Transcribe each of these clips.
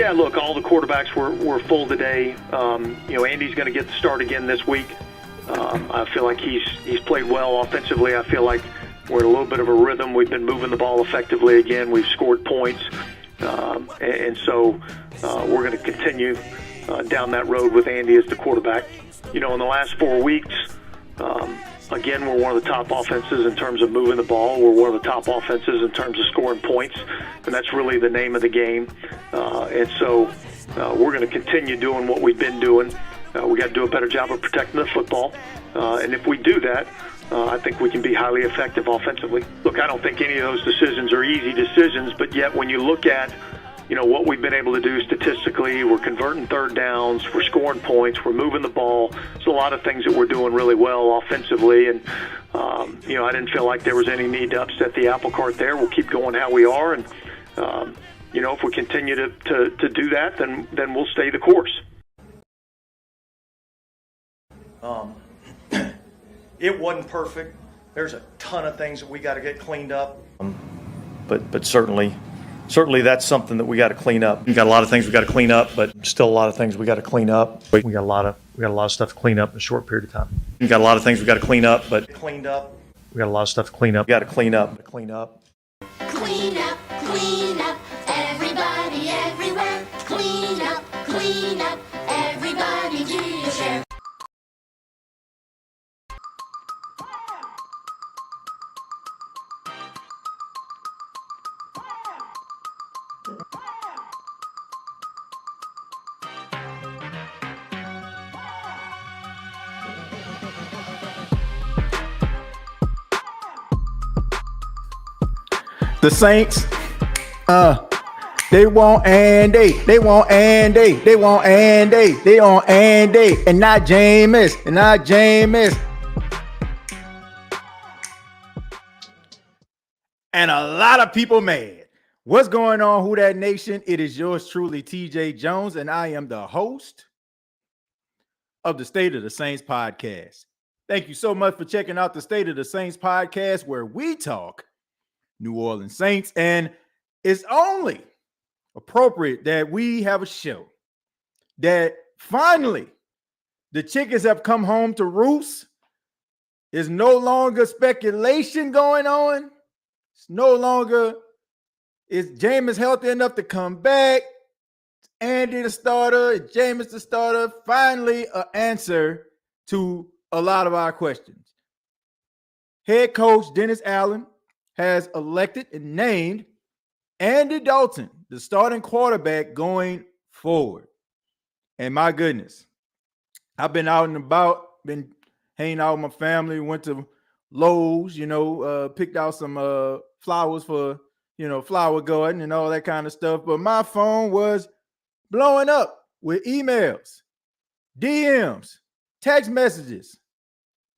Yeah, look, all the quarterbacks were full today. Andy's going to get the start again this week. I feel like he's played well offensively. I feel like we're in a little bit of a rhythm. We've been moving the ball effectively again. We've scored points. So we're going to continue down that road with Andy as the quarterback. In the last 4 weeks, again, we're one of the top offenses in terms of moving the ball. We're one of the top offenses in terms of scoring points, and that's really the name of the game. So we're going to continue doing what we've been doing. We got to do a better job of protecting the football, and if we do that, I think we can be highly effective offensively. Look, I don't think any of those decisions are easy decisions, but yet when you look at what we've been able to do statistically, we're converting third downs, we're scoring points, we're moving the ball. There's a lot of things that we're doing really well offensively, and I didn't feel like there was any need to upset the apple cart there. We'll keep going how we are, and if we continue to do that, then we'll stay the course. It wasn't perfect. There's a ton of things that we got to get cleaned up. But certainly that's something that we got to clean up. We got a lot of things we got to clean up, but still a lot of things we got to clean up. We got a lot of stuff to clean up in a short period of time. We got a lot of things we got to clean up, but cleaned up. We got a lot of stuff to clean up. We got to clean up. Clean up, everybody, everywhere. Clean up, everybody, do your share. The Saints, they want Andy, they want Andy, they want Andy, they want Andy, and not Jameis, and not Jameis. And a lot of people mad. What's going on, Who Dat Nation? It is yours truly, TJ Jones, and I am the host of the State of the Saints podcast. Thank you so much for checking out the State of the Saints podcast, where we talk New Orleans Saints, and it's only appropriate that we have a show that finally the chickens have come home to roost. There's no longer speculation going on. It's no longer is Jameis healthy enough to come back. Andy the starter, is Jameis the starter. Finally, an answer to a lot of our questions. Head coach Dennis Allen has elected and named Andy Dalton the starting quarterback going forward. And my goodness, I've been out and about, been hanging out with my family, went to Lowe's, picked out some flowers for, flower garden and all that kind of stuff. But my phone was blowing up with emails, DMs, text messages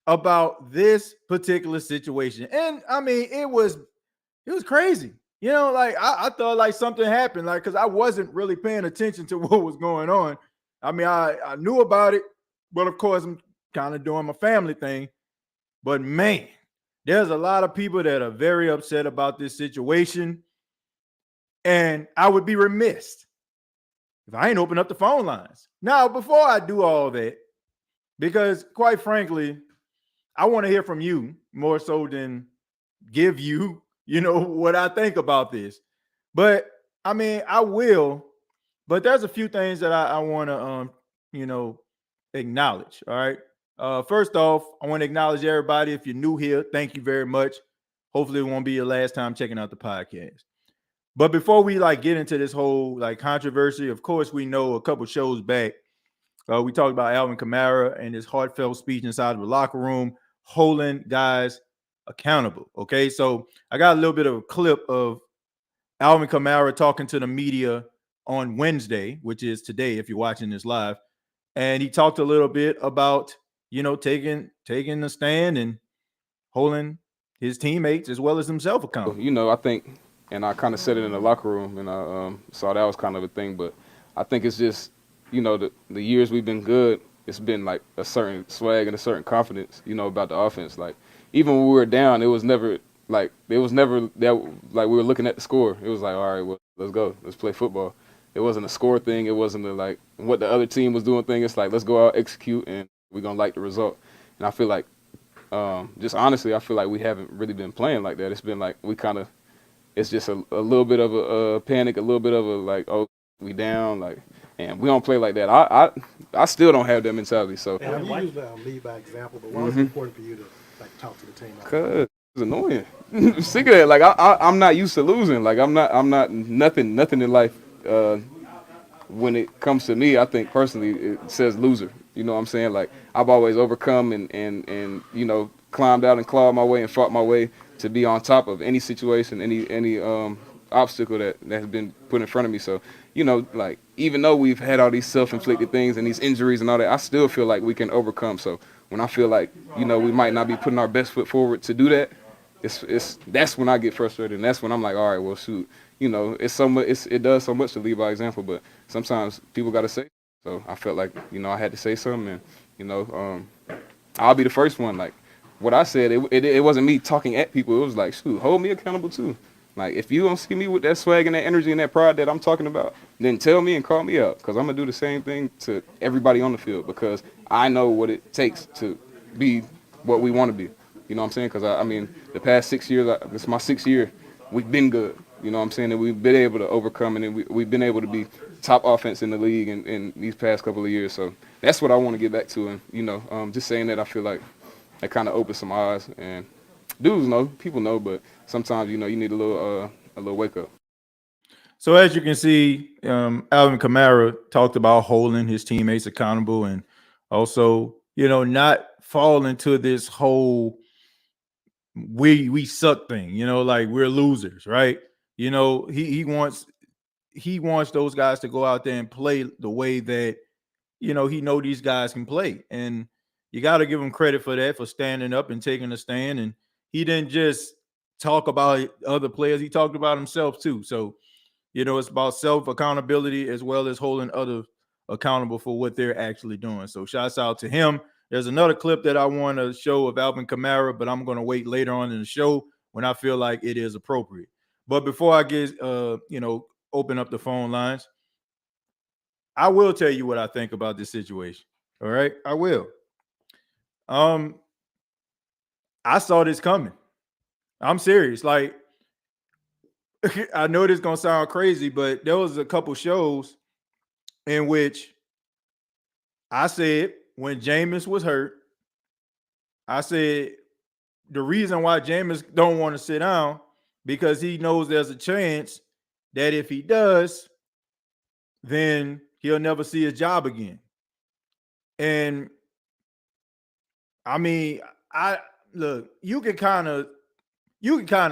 about this particular situation. And I mean, it was crazy. I thought like something happened, like, because I wasn't really paying attention to what was going on. I mean, I knew about it, but of course I'm kind of doing my family thing. But man, there's a lot of people that are very upset about this situation. And I would be remiss if I ain't open up the phone lines. Now, before I do all that, because quite frankly, I want to hear from you more so than give you, what I think about this. But I mean, I will, but there's a few things that I want to, acknowledge. All right. First off, I want to acknowledge everybody. If you're new here, thank you very much. Hopefully it won't be your last time checking out the podcast. But before we get into this whole controversy, of course, we know a couple shows back, we talked about Alvin Kamara and his heartfelt speech inside of the locker room, holding guys accountable. Okay, so I got a little bit of a clip of Alvin Kamara talking to the media on Wednesday, which is today if you're watching this live, and he talked a little bit about taking the stand and holding his teammates as well as himself accountable. I think, and I kind of said it in the locker room, and I saw that was kind of a thing, but I think it's just the years we've been good, it's been like a certain swag and a certain confidence, about the offense. Like even when we were down, it was never that like we were looking at the score. It was like, all right, well, let's go, let's play football. It It wasn't a score thing. It wasn't a, like what the other team was doing thing. It's like, let's go out, execute, and we're going to like the result. And I feel like, just honestly, I feel like we haven't really been playing like that. It's been like it's just a little bit of a panic, a little bit of a like, oh, we down, like, and we don't play like that. I still don't have that mentality. So And you use lead by example, but why was it important for you to like talk to the team? Cause it's annoying. I'm sick of that. Like I'm not used to losing. Like I'm not nothing in life. When it comes to me, I think personally it says loser. You know what I'm saying? Like I've always overcome and you know, climbed out and clawed my way and fought my way to be on top of any situation, any obstacle that has been put in front of me. So, you know, like even though we've had all these self-inflicted things and these injuries and all that, I still feel like we can overcome. So when I feel like, you know, we might not be putting our best foot forward to do that, that's when I get frustrated, and that's when I'm like, all right, well, shoot, you know, it does so much to lead by example, but sometimes people got to say. So I felt like, you know, I had to say something, and you know, I'll be the first one. Like what I said, it wasn't me talking at people. It was like, shoot, hold me accountable too. Like if you don't see me with that swag and that energy and that pride that I'm talking about, then tell me and call me out, because I'm gonna do the same thing to everybody on the field, because I know what it takes to be what we want to be. You know what I'm saying? Because, I mean, the past 6 years, this is my 6th year, we've been good. You know what I'm saying? And we've been able to overcome, and we've been able to be top offense in the league in these past couple of years. So that's what I want to get back to. And, you know, just saying that, I feel like that kind of opens some eyes. And dudes know, people know, but sometimes, you know, you need a little wake up. So as you can see, Alvin Kamara talked about holding his teammates accountable and also, you know, not fall into this whole we suck thing, you know, like we're losers, right? You know, he wants those guys to go out there and play the way that, you know, he know these guys can play. And you got to give him credit for that, for standing up and taking a stand. And he didn't just talk about other players, he talked about himself too. So, you know, it's about self accountability as well as holding others accountable for what they're actually doing. So shouts out to him. There's another clip that I want to show of Alvin Kamara, but I'm going to wait later on in the show when I feel like it is appropriate. But before I get, you know, open up the phone lines, I will tell you what I think about this situation. All right, I will. I saw this coming. I'm serious. Like, I know this is gonna sound crazy, but there was a couple shows in which I said when Jameis was hurt, I said the reason why Jameis don't want to sit down because he knows there's a chance that if he does, then he'll never see his job again. And I mean, look, you can kind of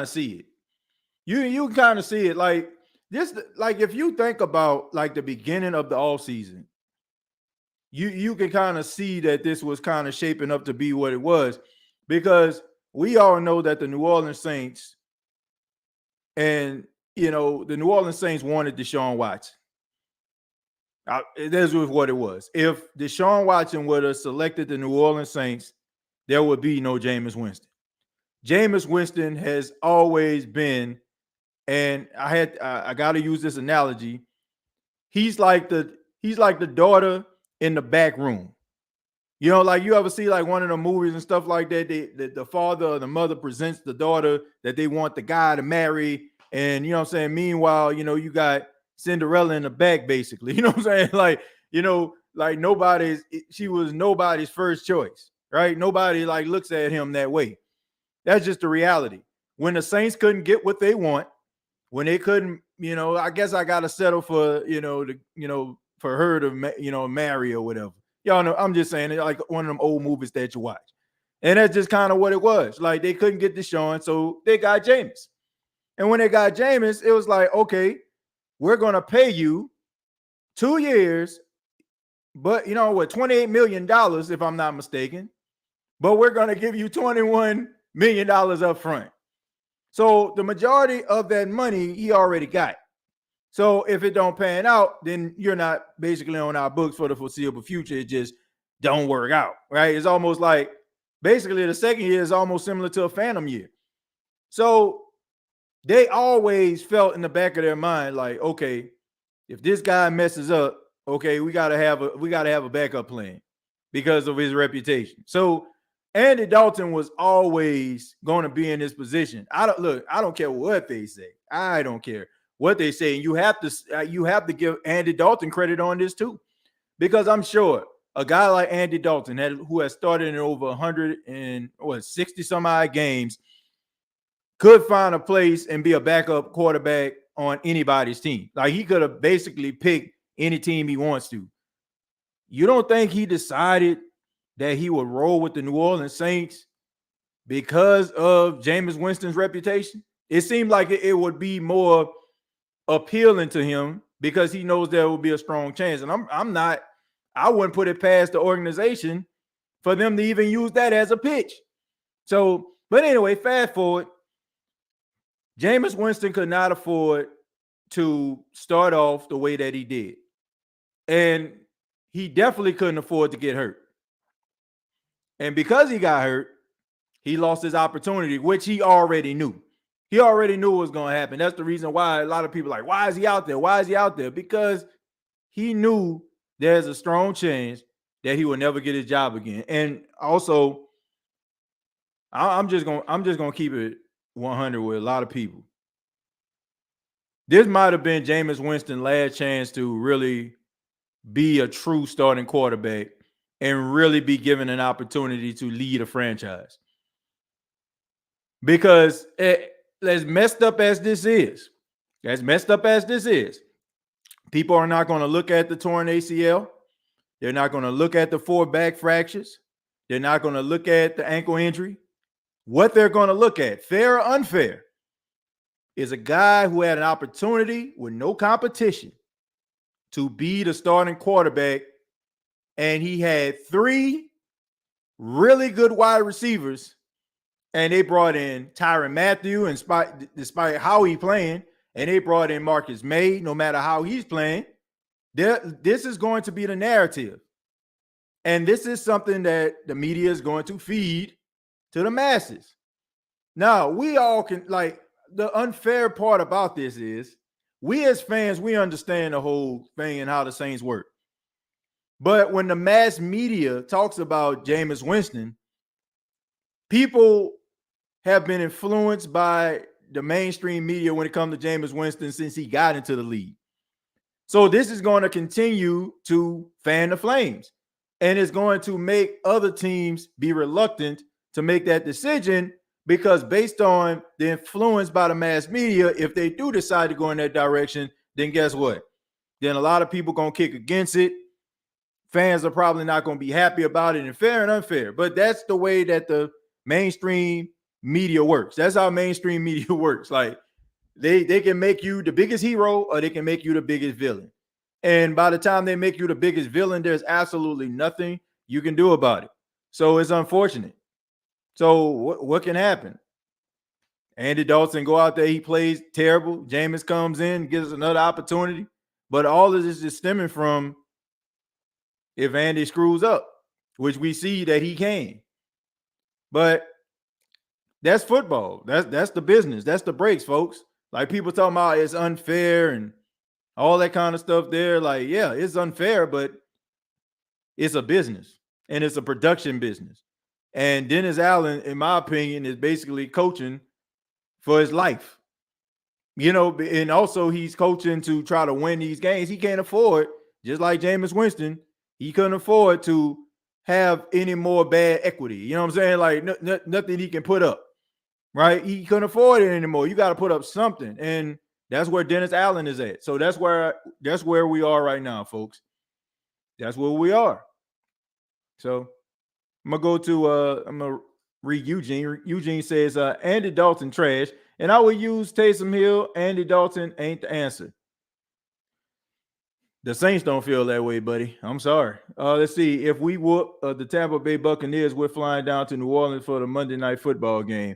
see it. You can kind of see it like this, like if you think about like the beginning of the offseason, you can kind of see that this was kind of shaping up to be what it was, because we all know that the New Orleans Saints and, you know, the New Orleans Saints wanted Deshaun Watson. This was what it was. If Deshaun Watson would have selected the New Orleans Saints, there would be no Jameis Winston. Jameis Winston has always been, and I got to use this analogy. He's like the daughter in the back room. You know, like you ever see like one of the movies and stuff like that, the father or the mother presents the daughter that they want the guy to marry. And, you know what I'm saying? Meanwhile, you know, you got Cinderella in the back, basically. You know what I'm saying? Like, you know, like she was nobody's first choice, right? Nobody like looks at him that way. That's just the reality. When the Saints couldn't get what they want, when they couldn't, you know, I guess I got to settle for, for her to, marry or whatever. Y'all know, I'm just saying, like one of them old movies that you watch. And that's just kind of what it was. Like they couldn't get Deshaun, so they got Jameis. And when they got Jameis, it was like, okay, we're going to pay you 2 years, but you know what, $28 million, if I'm not mistaken, but we're going to give you $21 million up front. So the majority of that money he already got. So if it don't pan out, then you're not basically on our books for the foreseeable future. It just don't work out, right? It's almost like basically the second year is almost similar to a phantom year. So they always felt in the back of their mind like, okay, if this guy messes up, okay, we gotta have a backup plan because of his reputation. So Andy Dalton was always going to be in this position. I don't care what they say. I don't care what they say. And you have to give Andy Dalton credit on this too, because I'm sure a guy like Andy Dalton, who has started in over 160 some odd games, could find a place and be a backup quarterback on anybody's team. Like, he could have basically picked any team he wants to. You don't think he decided that he would roll with the New Orleans Saints because of Jameis Winston's reputation? It seemed like it would be more appealing to him because he knows there will be a strong chance. And I wouldn't put it past the organization for them to even use that as a pitch. So, but anyway, fast forward. Jameis Winston could not afford to start off the way that he did. And he definitely couldn't afford to get hurt. And because he got hurt, he lost his opportunity, which he already knew. He already knew what was going to happen. That's the reason why a lot of people are like, why is he out there? Why is he out there? Because he knew there's a strong chance that he will never get his job again. And also, I'm just gonna keep it 100 with a lot of people. This might have been Jameis Winston's last chance to really be a true starting quarterback and really be given an opportunity to lead a franchise. Because as messed up as this is, people are not going to look at the torn ACL. They're not going to look at the 4 back fractures. They're not going to look at the ankle injury. What they're going to look at, fair or unfair, is a guy who had an opportunity with no competition to be the starting quarterback, and he had 3 really good wide receivers, and they brought in Tyrann Mathieu, and despite how he's playing, and they brought in Marcus May, no matter how he's playing. This is going to be the narrative. And this is something that the media is going to feed to the masses. Now, we all can, like, the unfair part about this is we as fans, we understand the whole thing and how the Saints work. But when the mass media talks about Jameis Winston, people have been influenced by the mainstream media when it comes to Jameis Winston since he got into the league. So this is going to continue to fan the flames, and it's going to make other teams be reluctant to make that decision, because based on the influence by the mass media, if they do decide to go in that direction, then guess what? Then a lot of people going to kick against it. Fans are probably not going to be happy about it, and fair and unfair. But that's the way that the mainstream media works. That's how mainstream media works. Like, they can make you the biggest hero, or they can make you the biggest villain. And by the time they make you the biggest villain, there's absolutely nothing you can do about it. So it's unfortunate. So what can happen? Andy Dalton go out there, he plays terrible. Jameis comes in, gives us another opportunity. But all of this is stemming from if Andy screws up, which we see that he can. But that's football. That's the business. That's the breaks, folks. Like, people talking about it's unfair and all that kind of stuff there. Like, yeah, it's unfair, but it's a business, and it's a production business. And Dennis Allen, in my opinion, is basically coaching for his life. You know, and also he's coaching to try to win these games. He can't afford, just like Jameis Winston, he couldn't afford to have any more bad equity. You know what I'm saying? Like, nothing he can put up, right? He couldn't afford it anymore. You got to put up something. And that's where Dennis Allen is at. So that's where we are right now, folks. That's where we are. So I'm gonna read Eugene. Eugene says, Andy Dalton trash, and I would use Taysom Hill. Andy Dalton ain't the answer. The Saints don't feel that way, buddy. I'm sorry. Let's see. If we whoop the Tampa Bay Buccaneers, we're flying down to New Orleans for the Monday Night Football game.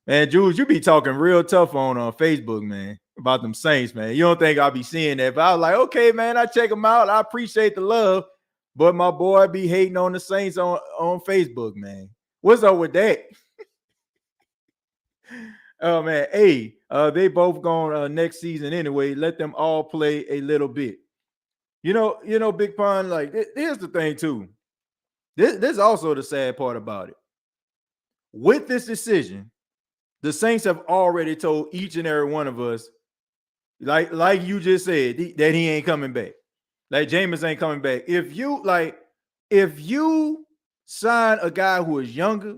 Man, Jules, you be talking real tough on Facebook, man, about them Saints, man. You don't think I'll be seeing that. But I was like, okay, man, I check them out. I appreciate the love. But my boy be hating on the Saints on Facebook, man. What's up with that? Oh man, hey, they both going next season anyway. Let them all play a little bit. Big Pun. Like, here's the thing too. This is also the sad part about it. With this decision, the Saints have already told each and every one of us, like you just said, that he ain't coming back. Like Jameis ain't coming back. If you sign a guy who is younger,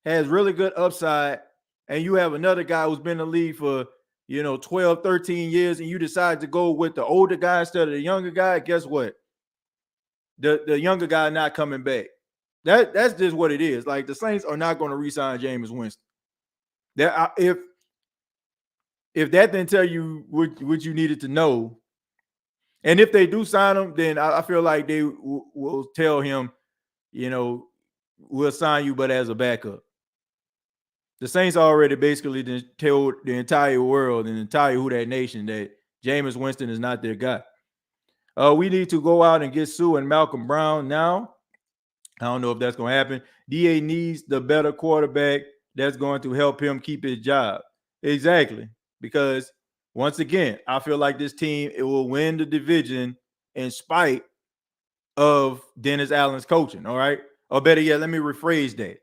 has really good upside, and you have another guy who's been in the league for 12, 13 years, and you decide to go with the older guy instead of the younger guy, guess what? The younger guy not coming back. That's just what it is. Like, the Saints are not going to re-sign Jameis Winston. If that didn't tell you what you needed to know, and if they do sign him, then I feel like they will tell him, we'll sign you, but as a backup. The Saints already basically told the entire world and the entire Who Dat Nation that Jameis Winston is not their guy. We need to go out and get Sue and Malcolm Brown now. I don't know if that's going to happen. DA needs the better quarterback that's going to help him keep his job. Exactly. Because once again, I feel like this team, it will win the division in spite of Dennis Allen's coaching. All right. Or better yet, let me rephrase that.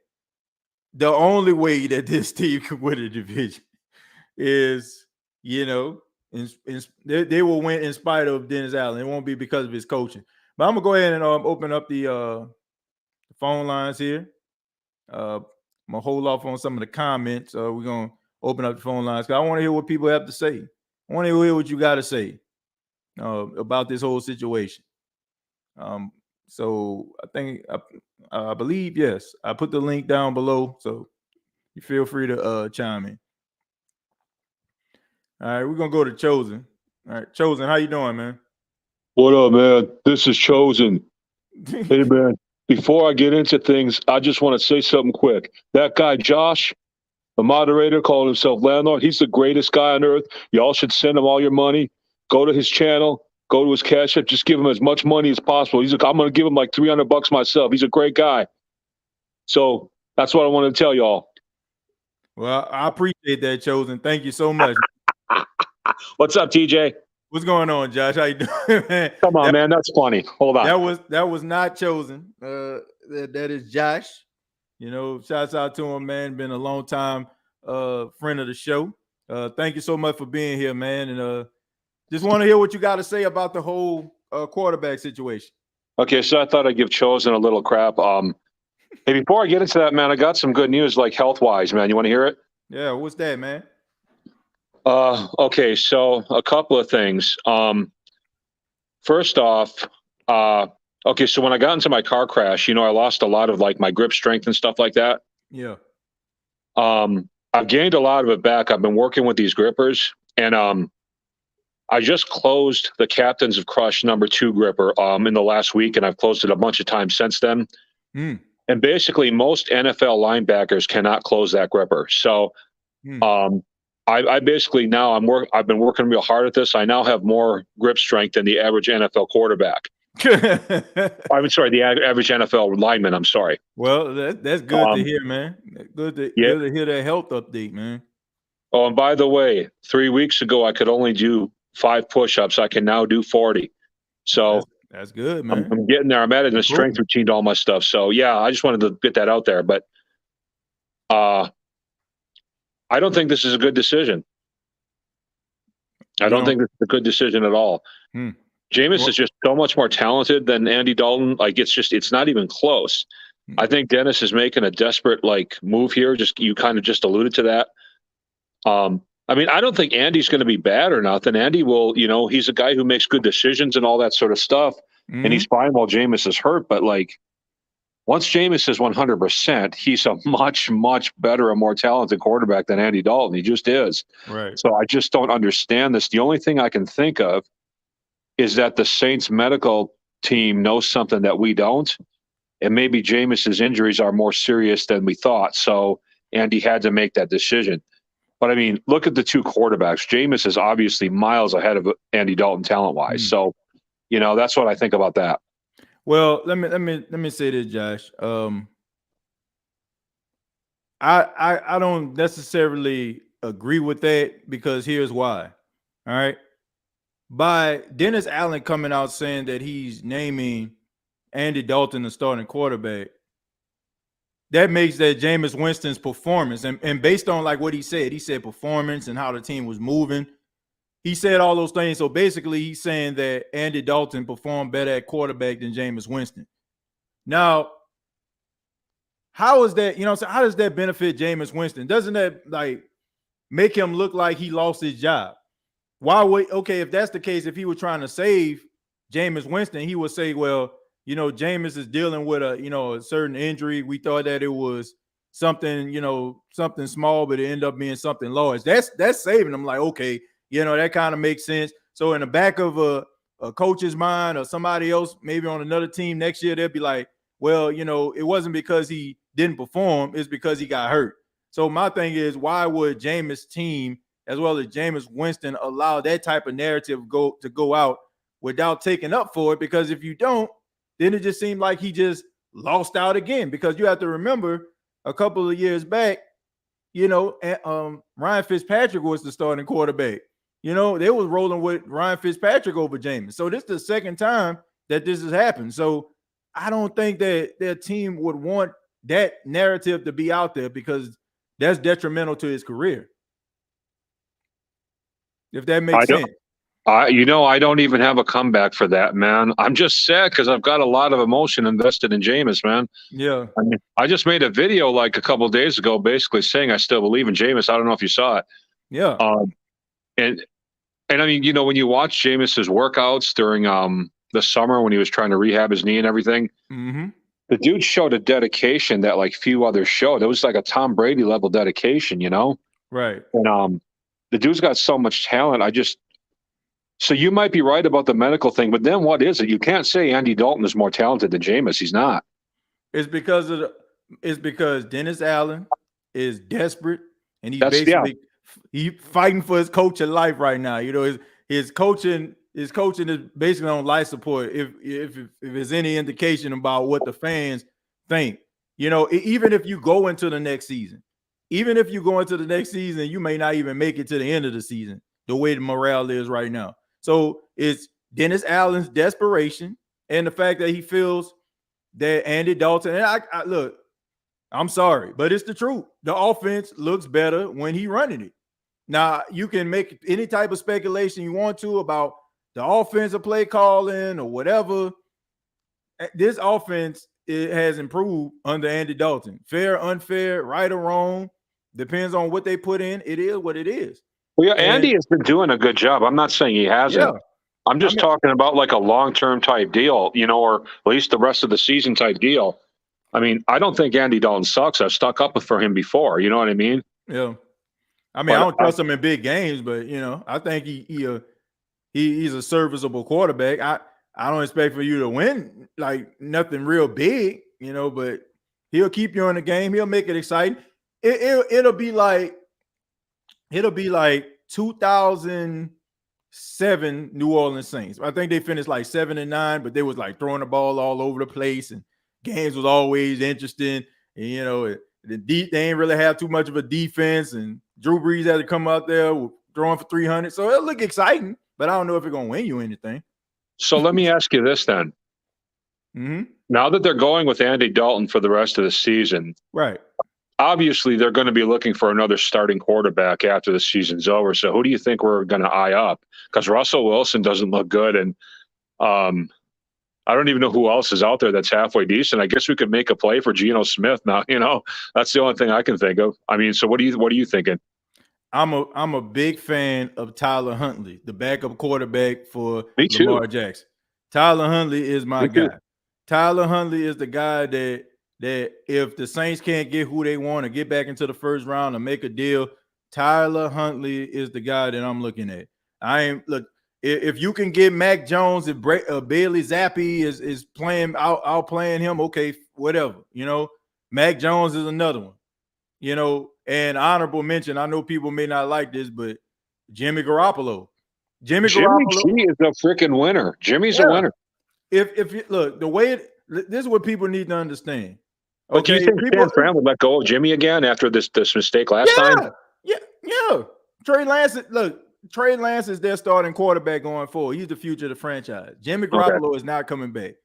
The only way that this team can win the division is, they will win in spite of Dennis Allen. It won't be because of his coaching. But I'm going to go ahead and open up the phone lines here. I'm going to hold off on some of the comments. We're going to open up the phone lines because I want to hear what people have to say. I want to hear what you got to say about this whole situation. So I believe, yes, I put the link down below, so you feel free to chime in. All right, we're gonna go to Chosen. All right, Chosen, how you doing, man? What up, man? This is Chosen. Hey, man, before I get into things, I just want to say something quick. That guy, Josh, the moderator, calling himself Landlord, he's the greatest guy on earth. Y'all should send him all your money. Go to his channel. Go to his Cash App. Just give him as much money as possible. I'm going to give him like $300 myself. He's a great guy. So that's what I wanted to tell y'all. Well, I appreciate that, Chosen. Thank you so much. What's up, TJ? What's going on, Josh? How you doing, man? Come on, man. That's funny. Hold on. That was not Chosen. That is Josh. Shouts out to him, man. Been a long time friend of the show. Thank you so much for being here, man. And just want to hear what you got to say about the whole quarterback situation. Okay, so I thought I'd give Chosen a little crap. Hey, before I get into that, man, I got some good news, like health-wise, man. You want to hear it? Yeah, what's that, man? Okay, so a couple of things. First off, okay, so when I got into my car crash, I lost a lot of like my grip strength and stuff like that. Yeah. I've gained a lot of it back. I've been working with these grippers, and I just closed the Captains of Crush #2 gripper in the last week, and I've closed it a bunch of times since then. And basically, most NFL linebackers cannot close that gripper. So, I basically now I've been working real hard at this. I now have more grip strength than the average NFL quarterback. I'm sorry, the average NFL lineman. I'm sorry. Well, that's good to hear, man. Good to hear that health update, man. Oh, and by the way, 3 weeks ago I could only do 5 push-ups. I can now do 40. So that's good, man. I'm getting there. I'm adding a strength routine to all my stuff. So yeah, I just wanted to get that out there. But I don't think this is a good decision. I don't think this is a good decision at all. Jameis is just so much more talented than Andy Dalton. Like, it's not even close. I think Dennis is making a desperate move here. You kind of just alluded to that. I mean, I don't think Andy's going to be bad or nothing. Andy will, he's a guy who makes good decisions and all that sort of stuff. And he's fine while Jameis is hurt. But once Jameis is 100%, he's a much, much better and more talented quarterback than Andy Dalton. He just is. Right. So I just don't understand this. The only thing I can think of is that the Saints medical team knows something that we don't. And maybe Jameis's injuries are more serious than we thought. So Andy had to make that decision. But I mean, look at the two quarterbacks. Jameis is obviously miles ahead of Andy Dalton talent-wise. So, that's what I think about that. Well, let me say this, Josh. I don't necessarily agree with that because here's why. All right. By Dennis Allen coming out saying that he's naming Andy Dalton the starting quarterback, that makes that Jameis Winston's performance. And based on like what he said performance and how the team was moving. He said all those things. So basically, he's saying that Andy Dalton performed better at quarterback than Jameis Winston. Now, how is that? So how does that benefit Jameis Winston? Doesn't that like make him look like he lost his job? Why would if that's the case, if he were trying to save Jameis Winston, he would say, well, Jameis is dealing with a certain injury. We thought that it was something, something small, but it ended up being something large. That's saving him. Like, okay. That kind of makes sense. So in the back of a coach's mind or somebody else, maybe on another team next year, they'll be like, well, it wasn't because he didn't perform. It's because he got hurt. So my thing is, why would Jameis' team, as well as Jameis Winston, allow that type of narrative to go out without taking up for it? Because if you don't, then it just seemed like he just lost out again. Because you have to remember a couple of years back, Ryan Fitzpatrick was the starting quarterback. They was rolling with Ryan Fitzpatrick over Jameis. So this is the second time that this has happened. So I don't think that their team would want that narrative to be out there because that's detrimental to his career. If that makes sense. I don't even have a comeback for that, man. I'm just sad because I've got a lot of emotion invested in Jameis, man. Yeah. I just made a video like a couple of days ago basically saying I still believe in Jameis. I don't know if you saw it. Yeah. And I mean, when you watch Jameis's workouts during the summer when he was trying to rehab his knee and everything, the dude showed a dedication that like few others showed. It was like a Tom Brady level dedication, Right. And the dude's got so much talent. So you might be right about the medical thing, but then what is it? You can't say Andy Dalton is more talented than Jameis. He's not. It's because Dennis Allen is desperate and he's fighting for his coaching life right now. His coaching is basically on life support. If there's any indication about what the fans think, even if you go into the next season, you may not even make it to the end of the season. The way the morale is right now. So it's Dennis Allen's desperation and the fact that he feels that Andy Dalton, and I look, I'm sorry, but it's the truth. The offense looks better when he's running it. Now, you can make any type of speculation you want to about the offensive play calling or whatever. This offense has improved under Andy Dalton. Fair, unfair, right or wrong, depends on what they put in. It is what it is. Well, yeah, Andy has been doing a good job. I'm not saying he hasn't. Yeah. I'm just talking about like a long-term type deal, or at least the rest of the season type deal. I mean, I don't think Andy Dalton sucks. I've stuck up for him before. You know what I mean? Yeah. I mean, I don't trust him in big games, but I think he's a serviceable quarterback. I don't expect for you to win like nothing real big, but he'll keep you in the game. He'll make it exciting. It'll be like 2007 New Orleans Saints. I think they finished like 7-9, but they was like throwing the ball all over the place and games was always interesting. And, they ain't really have too much of a defense, and Drew Brees had to come out there throwing for 300. So it'll look exciting, but I don't know if it's going to win you anything. So let me ask you this then. Now that they're going with Andy Dalton for the rest of the season, right? Obviously, they're going to be looking for another starting quarterback after the season's over. So who do you think we're going to eye up? Because Russell Wilson doesn't look good, and I don't even know who else is out there that's halfway decent. I guess we could make a play for Geno Smith now. That's the only thing I can think of. I mean, so what are you thinking? I'm a big fan of Tyler Huntley, the backup quarterback for Lamar Jackson. Tyler Huntley is my guy. Tyler Huntley is the guy that if the Saints can't get who they want to get back into the first round and make a deal, Tyler Huntley is the guy that I'm looking at. If you can get Mac Jones, if Bailey Zappi is playing outplaying him, okay, whatever. Mac Jones is another one. And honorable mention, I know people may not like this, but Jimmy Garoppolo. Jimmy G is a freaking winner. Jimmy's a winner. If you look, this is what people need to understand. Okay, do you think San Fran would let go of Jimmy again after this mistake last time? Yeah. Trey Lance is their starting quarterback going forward. He's the future of the franchise. Jimmy Garoppolo is not coming back.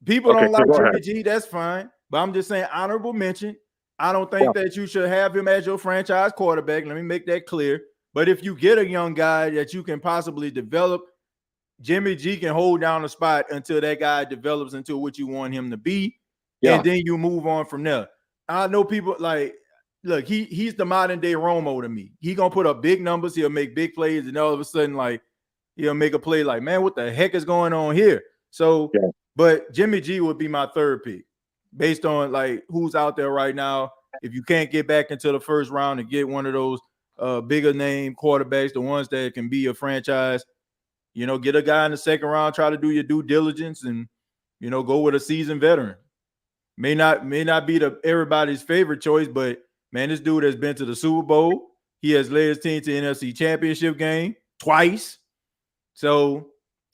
People don't like Jimmy G, that's fine. But I'm just saying, honorable mention. I don't think that you should have him as your franchise quarterback. Let me make that clear. But if you get a young guy that you can possibly develop, Jimmy G can hold down the spot until that guy develops into what you want him to be. Yeah. And then you move on from there. I know people like, look, he's the modern day Romo to me. He gonna put up big numbers, he'll make big plays, and all of a sudden, like, he'll make a play like, man, what the heck is going on here? So, but Jimmy G would be my third pick based on like who's out there right now. If you can't get back into the first round and get one of those bigger name quarterbacks, the ones that can be a franchise, you know, get a guy in the second round, try to do your due diligence, and you know, go with a seasoned veteran. May not be everybody's favorite choice, but man, this dude has been to the Super Bowl. He has led his team to the NFC Championship game twice. So,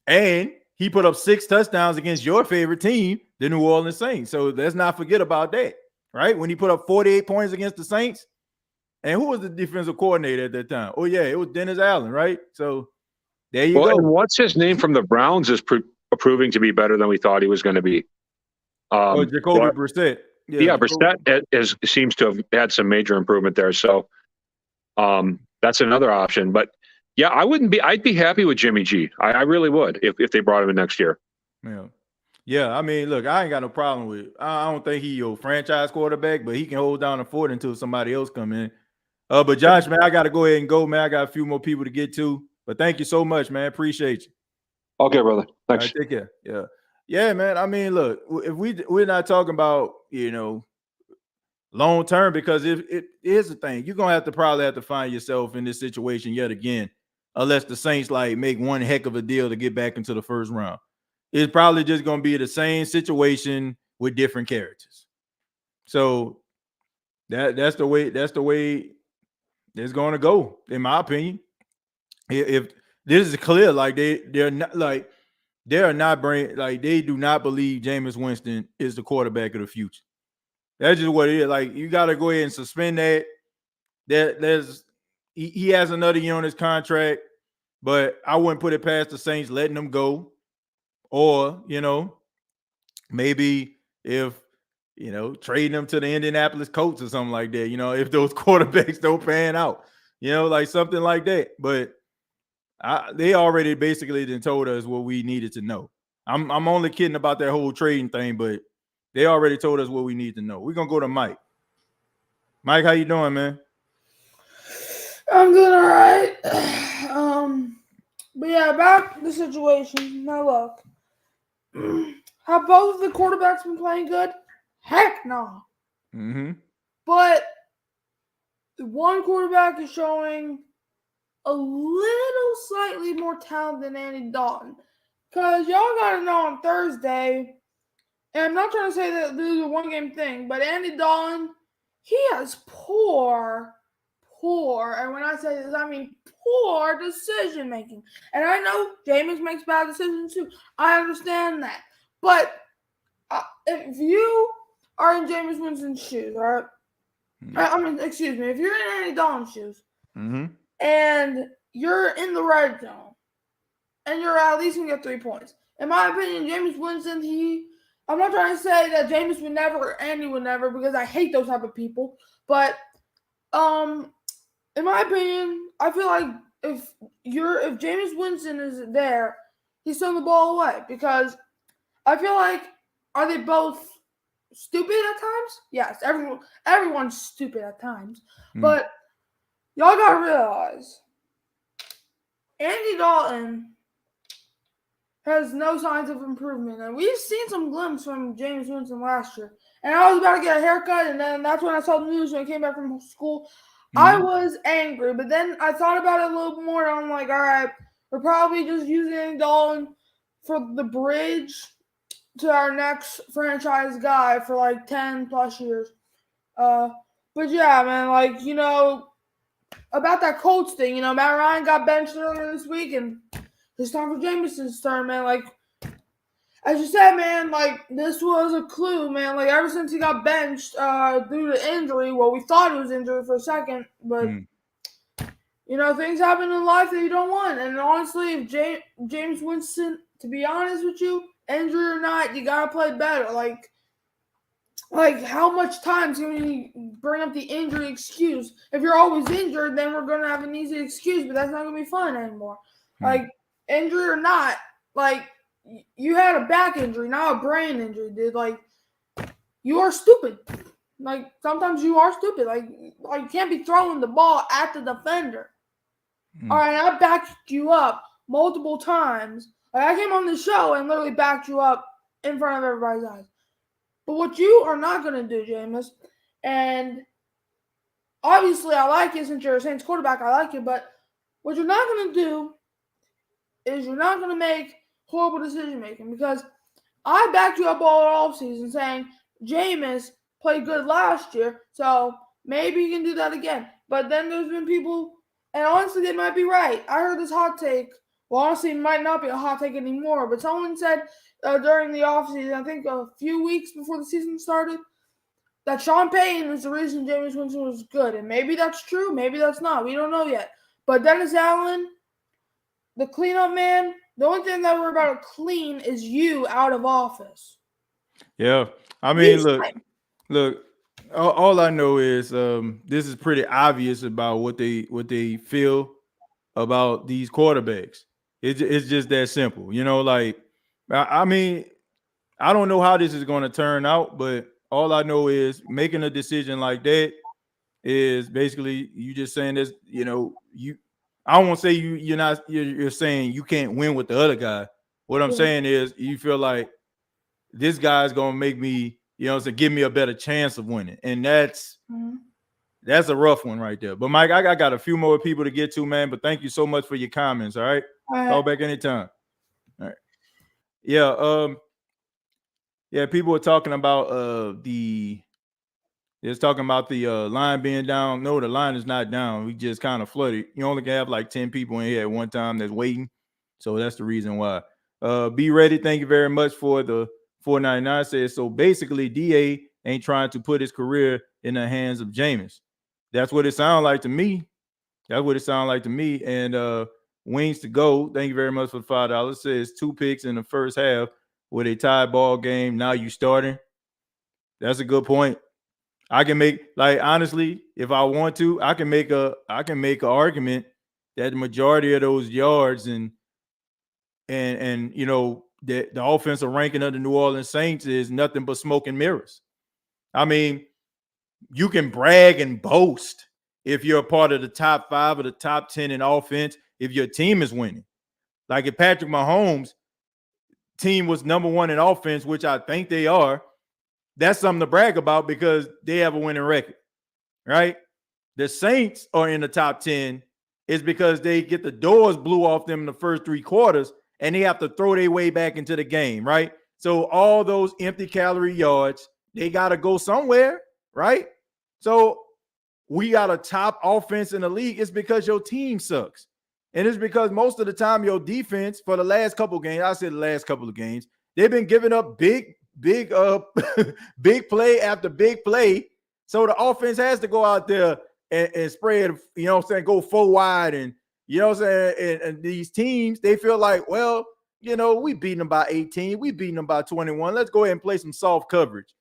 and he put up 6 touchdowns against your favorite team, the New Orleans Saints. So let's not forget about that, right? When he put up 48 points against the Saints. And who was the defensive coordinator at that time? Oh, yeah, it was Dennis Allen, right? So there you go. And what's his name from the Browns is proving to be better than we thought he was going to be. Jacoby Brissett. Yeah, Brissett seems to have had some major improvement there. So that's another option. But yeah, I'd be happy with Jimmy G. I really would if they brought him in next year. Yeah. I mean, look, I ain't got no problem with it. I don't think he's a franchise quarterback, but he can hold down the fort until somebody else come in. But Josh, man, I got to go ahead and go, man. I got a few more people to get to. But thank you so much, man. Appreciate you. Okay, brother. Thanks. All right, take care. Yeah. Yeah, man. I mean, look, if we're not talking about, you know, long term, because if it is the thing, you're gonna probably have to find yourself in this situation yet again, unless the Saints like make one heck of a deal to get back into the first round. It's probably just gonna be the same situation with different characters. So that's the way it's gonna go, in my opinion. If this is clear, like they do not believe Jameis Winston is the quarterback of the future. That's just what it is. Like, you got to go ahead and suspend that. He has another year on his contract, but I wouldn't put it past the Saints letting him go. Or, you know, maybe if, you know, trading him to the Indianapolis Colts or something like that, you know, if those quarterbacks don't pan out, you know, like something like that. But they already basically then told us what we needed to know. I'm only kidding about that whole trading thing, but they already told us what we need to know. We're gonna go to Mike. Mike, how you doing, man? I'm doing all right. But yeah, about the situation. Now look, have both of the quarterbacks been playing good? Heck no. Mm-hmm. But one quarterback is showing a little slightly more talent than Andy Dalton. Because y'all got to know on Thursday, and I'm not trying to say that this is a one-game thing, but Andy Dalton, he has poor, and when I say this, I mean poor decision-making. And I know Jameis makes bad decisions too. I understand that. But if you are in Jameis Winston's shoes, right? If you're in Andy Dalton's shoes, and you're in the red zone, and you're at least going to get 3 points. In my opinion, Jameis Winston, I'm not trying to say that Jameis would never, Andy would never, because I hate those type of people. But in my opinion, I feel like if Jameis Winston is there, he's throwing the ball away. Because I feel like, are they both stupid at times? Yes, everyone's stupid at times. But y'all got to realize, Andy Dalton has no signs of improvement. And we've seen some glimpses from Jameis Winston last year. And I was about to get a haircut, and then that's when I saw the news when I came back from school. I was angry, but then I thought about it a little more, and I'm like, all right, we're probably just using Andy Dalton for the bridge to our next franchise guy for like 10 plus years. But yeah, man, like, you know, about that Colts thing, you know, Matt Ryan got benched earlier this week, and it's time for Jameson's turn, man. Like, as you said, man, like, this was a clue, man. Like, ever since he got benched due to injury, well, we thought he was injured for a second, but things happen in life that you don't want. And honestly, if Jameis Winston, to be honest with you, injury or not, you gotta play better. Like how much time can we bring up the injury excuse? If you're always injured, then we're gonna have an easy excuse, but that's not gonna be fun anymore. Like injury or not, like you had a back injury, not a brain injury, dude. Like you are stupid. Like sometimes you are stupid. Like you can't be throwing the ball at the defender. All right, I backed you up multiple times. Like I came on the show and literally backed you up in front of everybody's eyes. But what you are not going to do, Jameis, and obviously I like you since you're a Saints quarterback, I like you, but what you're not going to do is you're not going to make horrible decision making, because I backed you up all offseason saying Jameis played good last year, so maybe you can do that again. But then there's been people, and honestly they might be right. I heard this hot take. Well, honestly, it might not be a hot take anymore, but someone said during the offseason, I think a few weeks before the season started, that Sean Payton is the reason Jameis Winston was good. And maybe that's true, maybe that's not. We don't know yet. But Dennis Allen, the cleanup man, the only thing that we're about to clean is you out of office. Yeah. I mean, look, all I know is this is pretty obvious about what they feel about these quarterbacks. It's just that simple. I mean, I don't know how this is going to turn out, but all I know is making a decision like that is basically you just saying this, I won't say you're saying you can't win with the other guy. What I'm saying is you feel like this guy's going to make me, give me a better chance of winning. And that's a rough one right there. But Mike, I got a few more people to get to, man, but thank you so much for your comments. All right. Call back anytime. All right. Yeah. People are talking about the line being down. No, the line is not down. We just kind of flooded. You only have like 10 people in here at one time that's waiting. So that's the reason why. Be ready. Thank you very much for the 499 says. So basically, DA ain't trying to put his career in the hands of Jameis. That's what it sounds like to me. And Wings to go. Thank you very much for the $5. Says 2 picks in the first half with a tie ball game. Now you starting. That's a good point. I can make, honestly, if I want to, I can make an argument that the majority of those yards and the offensive ranking of the New Orleans Saints is nothing but smoke and mirrors. I mean, you can brag and boast if you're a part of the top 5 or the top 10 in offense if your team is winning. Like if Patrick Mahomes' team was number 1 in offense, which I think they are, that's something to brag about because they have a winning record, right? The Saints are in the top 10 is because they get the doors blew off them in the first 3 quarters and they have to throw their way back into the game, right? So all those empty calorie yards, they got to go somewhere, right? So we got a top offense in the league. It's because your team sucks. And it's because most of the time your defense for the last couple of games, they've been giving up big play after big play. So the offense has to go out there and spread, go 4 wide. And, and these teams, they feel like, well, we beating them by 18. We beating them by 21. Let's go ahead and play some soft coverage.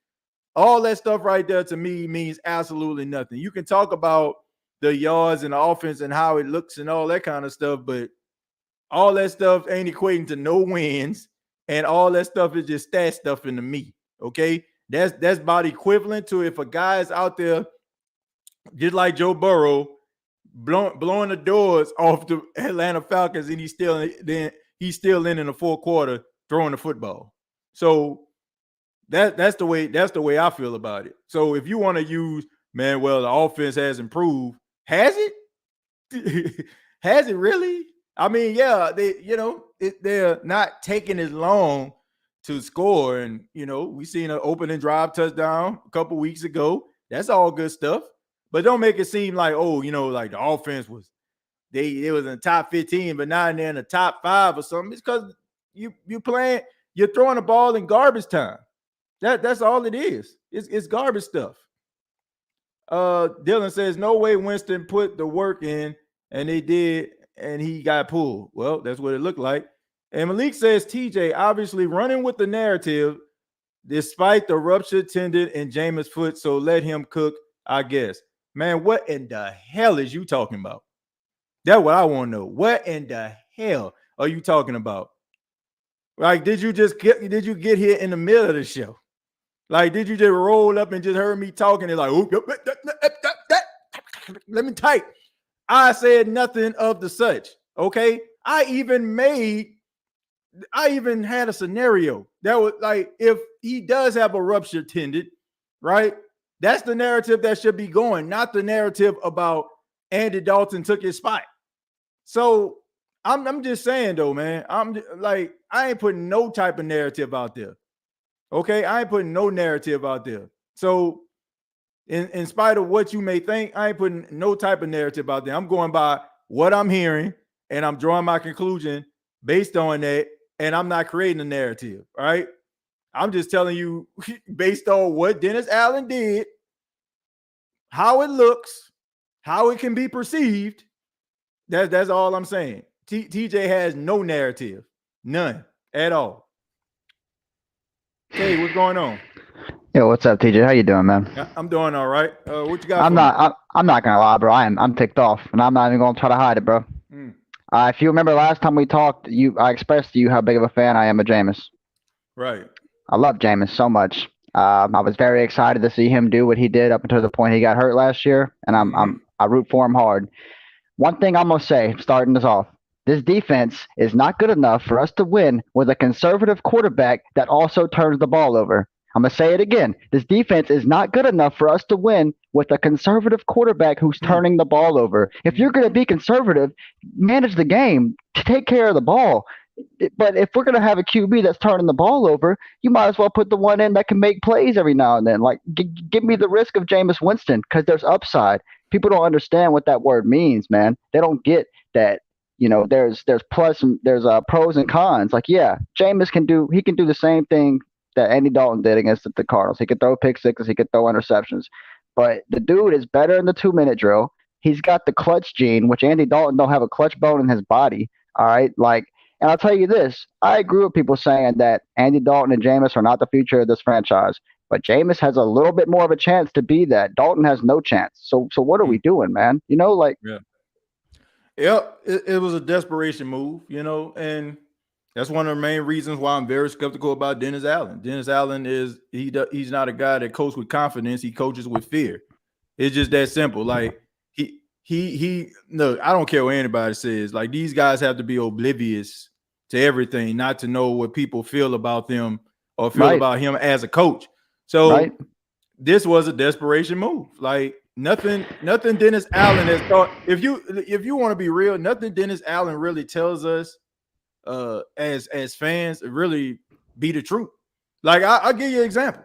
All that stuff right there to me means absolutely nothing. You can talk about the yards and the offense and how it looks and all that kind of stuff, but all that stuff ain't equating to no wins, and all that stuff is just stat stuff into me. Okay, that's about equivalent to if a guy is out there just like Joe Burrow blowing the doors off the Atlanta Falcons, and he's still in the 4th quarter throwing the football. So that's the way I feel about it. So if you want to use, man, well, the offense has improved. Has it? Has it really? I mean, yeah, they're not taking as long to score. And, we seen an opening drive touchdown a couple weeks ago. That's all good stuff. But don't make it seem like, like the offense was, it was in the top 15, but now they're in the top 5 or something. It's because you're throwing the ball in garbage time. That's all it is. It's garbage stuff. Dylan says, no way Winston put the work in and they did, and he got pulled. Well, that's what it looked like. And Malik says, TJ obviously running with the narrative despite the ruptured tendon in Jameis' foot, so let him cook, I guess. Man, what in the hell is you talking about? That's what I want to know. What in the hell are you talking about? Like, did you get here in the middle of the show? Like, did you just roll up and just heard me talking and like, let me type. I said nothing of the such. Okay. I even had a scenario that was like, if he does have a ruptured tendon, right? That's the narrative that should be going, not the narrative about Andy Dalton took his spot. So I'm just saying though, man, I'm like, I ain't putting no type of narrative out there. Okay. I ain't putting no narrative out there. So in spite of what you may think, I ain't putting no type of narrative out there. I'm going by what I'm hearing and I'm drawing my conclusion based on that. And I'm not creating a narrative, right? I'm just telling you based on what Dennis Allen did, how it looks, how it can be perceived. That's all I'm saying. TJ has no narrative, none at all. Hey, what's going on? Yo, what's up, TJ? How you doing, man? I'm doing all right. What you got? I'm not gonna lie, bro. I'm ticked off, and I'm not even gonna try to hide it, bro. If you remember last time we talked, I expressed to you how big of a fan I am of Jameis. Right. I love Jameis so much. I was very excited to see him do what he did up until the point he got hurt last year, and I root for him hard. One thing I'm gonna say, starting this off, this defense is not good enough for us to win with a conservative quarterback that also turns the ball over. I'm going to say it again. This defense is not good enough for us to win with a conservative quarterback who's turning the ball over. If you're going to be conservative, manage the game to take care of the ball. But if we're going to have a QB that's turning the ball over, you might as well put the one in that can make plays every now and then. Like, give me the risk of Jameis Winston because there's upside. People don't understand what that word means, man. They don't get that. You know, there's pros and cons. Like, yeah, Jameis can do the same thing that Andy Dalton did against the Cardinals. He could throw pick sixes, he could throw interceptions. But the dude is better in the 2-minute drill. He's got the clutch gene, which Andy Dalton don't have a clutch bone in his body. All right. Like, and I'll tell you this, I agree with people saying that Andy Dalton and Jameis are not the future of this franchise. But Jameis has a little bit more of a chance to be that. Dalton has no chance. So what are we doing, man? You know, like it was a desperation move, you know, and that's one of the main reasons why I'm very skeptical about Dennis Allen. Dennis Allen he's not a guy that coaches with confidence. He coaches with fear. It's just that simple. Like no, I don't care what anybody says. Like, these guys have to be oblivious to everything, not to know what people feel about them or feel about him as a coach. So this was a desperation move. Like, nothing Dennis Allen has thought. If you want to be real, nothing Dennis Allen really tells us as fans really be the truth. Like, I'll give you an example.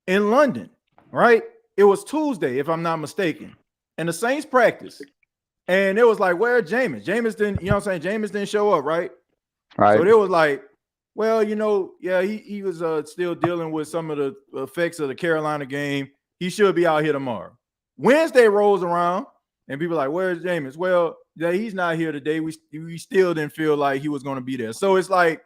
In London, right? It was Tuesday, if I'm not mistaken, and the Saints practice. And it was like, where Jameis? Jameis didn't, you know what I'm saying? Jameis didn't show up, right? Right. So it was like, well, you know, yeah, he was still dealing with some of the effects of the Carolina game. He should be out here tomorrow. Wednesday rolls around, and people are like, where's Jameis? Well, yeah, he's not here today. We still didn't feel like he was going to be there. So it's like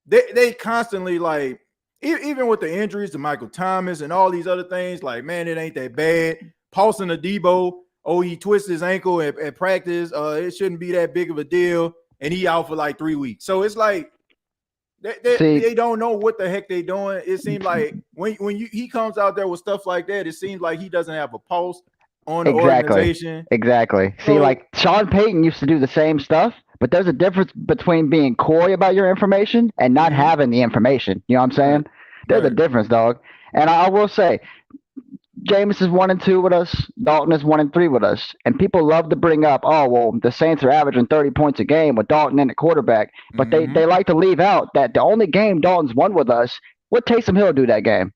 they constantly, like, even with the injuries to Michael Thomas and all these other things, like, man, it ain't that bad. Paulson Adebo, he twisted his ankle at practice. It shouldn't be that big of a deal, and he out for like 3 weeks. So it's like they don't know what the heck they doing. It seems like when he comes out there with stuff like that, it seems like he doesn't have a pulse on the organization. Exactly. So, see, like, Sean Payton used to do the same stuff, but there's a difference between being coy about your information and not having the information. You know what I'm saying? There's a difference, dog. And I will say, Jameis is 1-2 with us. Dalton is 1-3 with us. And people love to bring up, oh, well, the Saints are averaging 30 points a game with Dalton in the quarterback. But they like to leave out that the only game Dalton's won with us, what Taysom Hill do that game?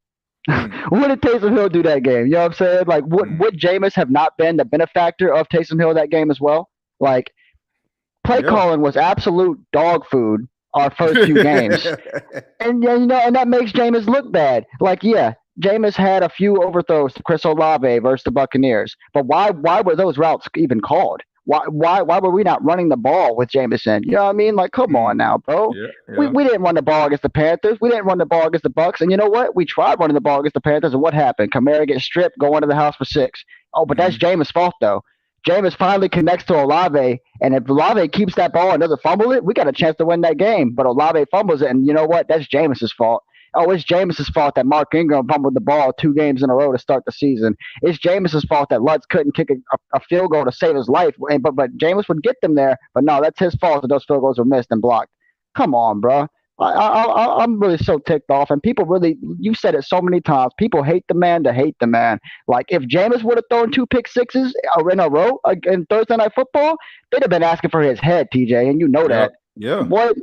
What did Taysom Hill do that game? You know what I'm saying? Like, would Jameis have not been the benefactor of Taysom Hill that game as well? Like, play calling was absolute dog food our first few games. And, you know, and that makes Jameis look bad. Like, yeah, Jameis had a few overthrows to Chris Olave versus the Buccaneers. But why were those routes even called? Why were we not running the ball with Jameson? You know what I mean? Like, come on now, bro. Yeah. We didn't run the ball against the Panthers. We didn't run the ball against the Bucks. And you know what? We tried running the ball against the Panthers, and what happened? Kamara gets stripped, go into the house for 6. Oh, but that's Jameis' fault, though. Jameis finally connects to Olave, and if Olave keeps that ball and doesn't fumble it, we got a chance to win that game. But Olave fumbles it, and you know what? That's Jameis' fault. Oh, it's Jameis' fault that Mark Ingram fumbled the ball 2 games in a row to start the season. It's Jameis' fault that Lutz couldn't kick a field goal to save his life. But Jameis would get them there. But no, that's his fault that those field goals were missed and blocked. Come on, bro. I'm really so ticked off. And people really, you said it so many times, people hate the man to hate the man. Like, if Jameis would have thrown 2 pick sixes in a row in Thursday Night Football, they'd have been asking for his head, TJ, and you know that. Yeah. What?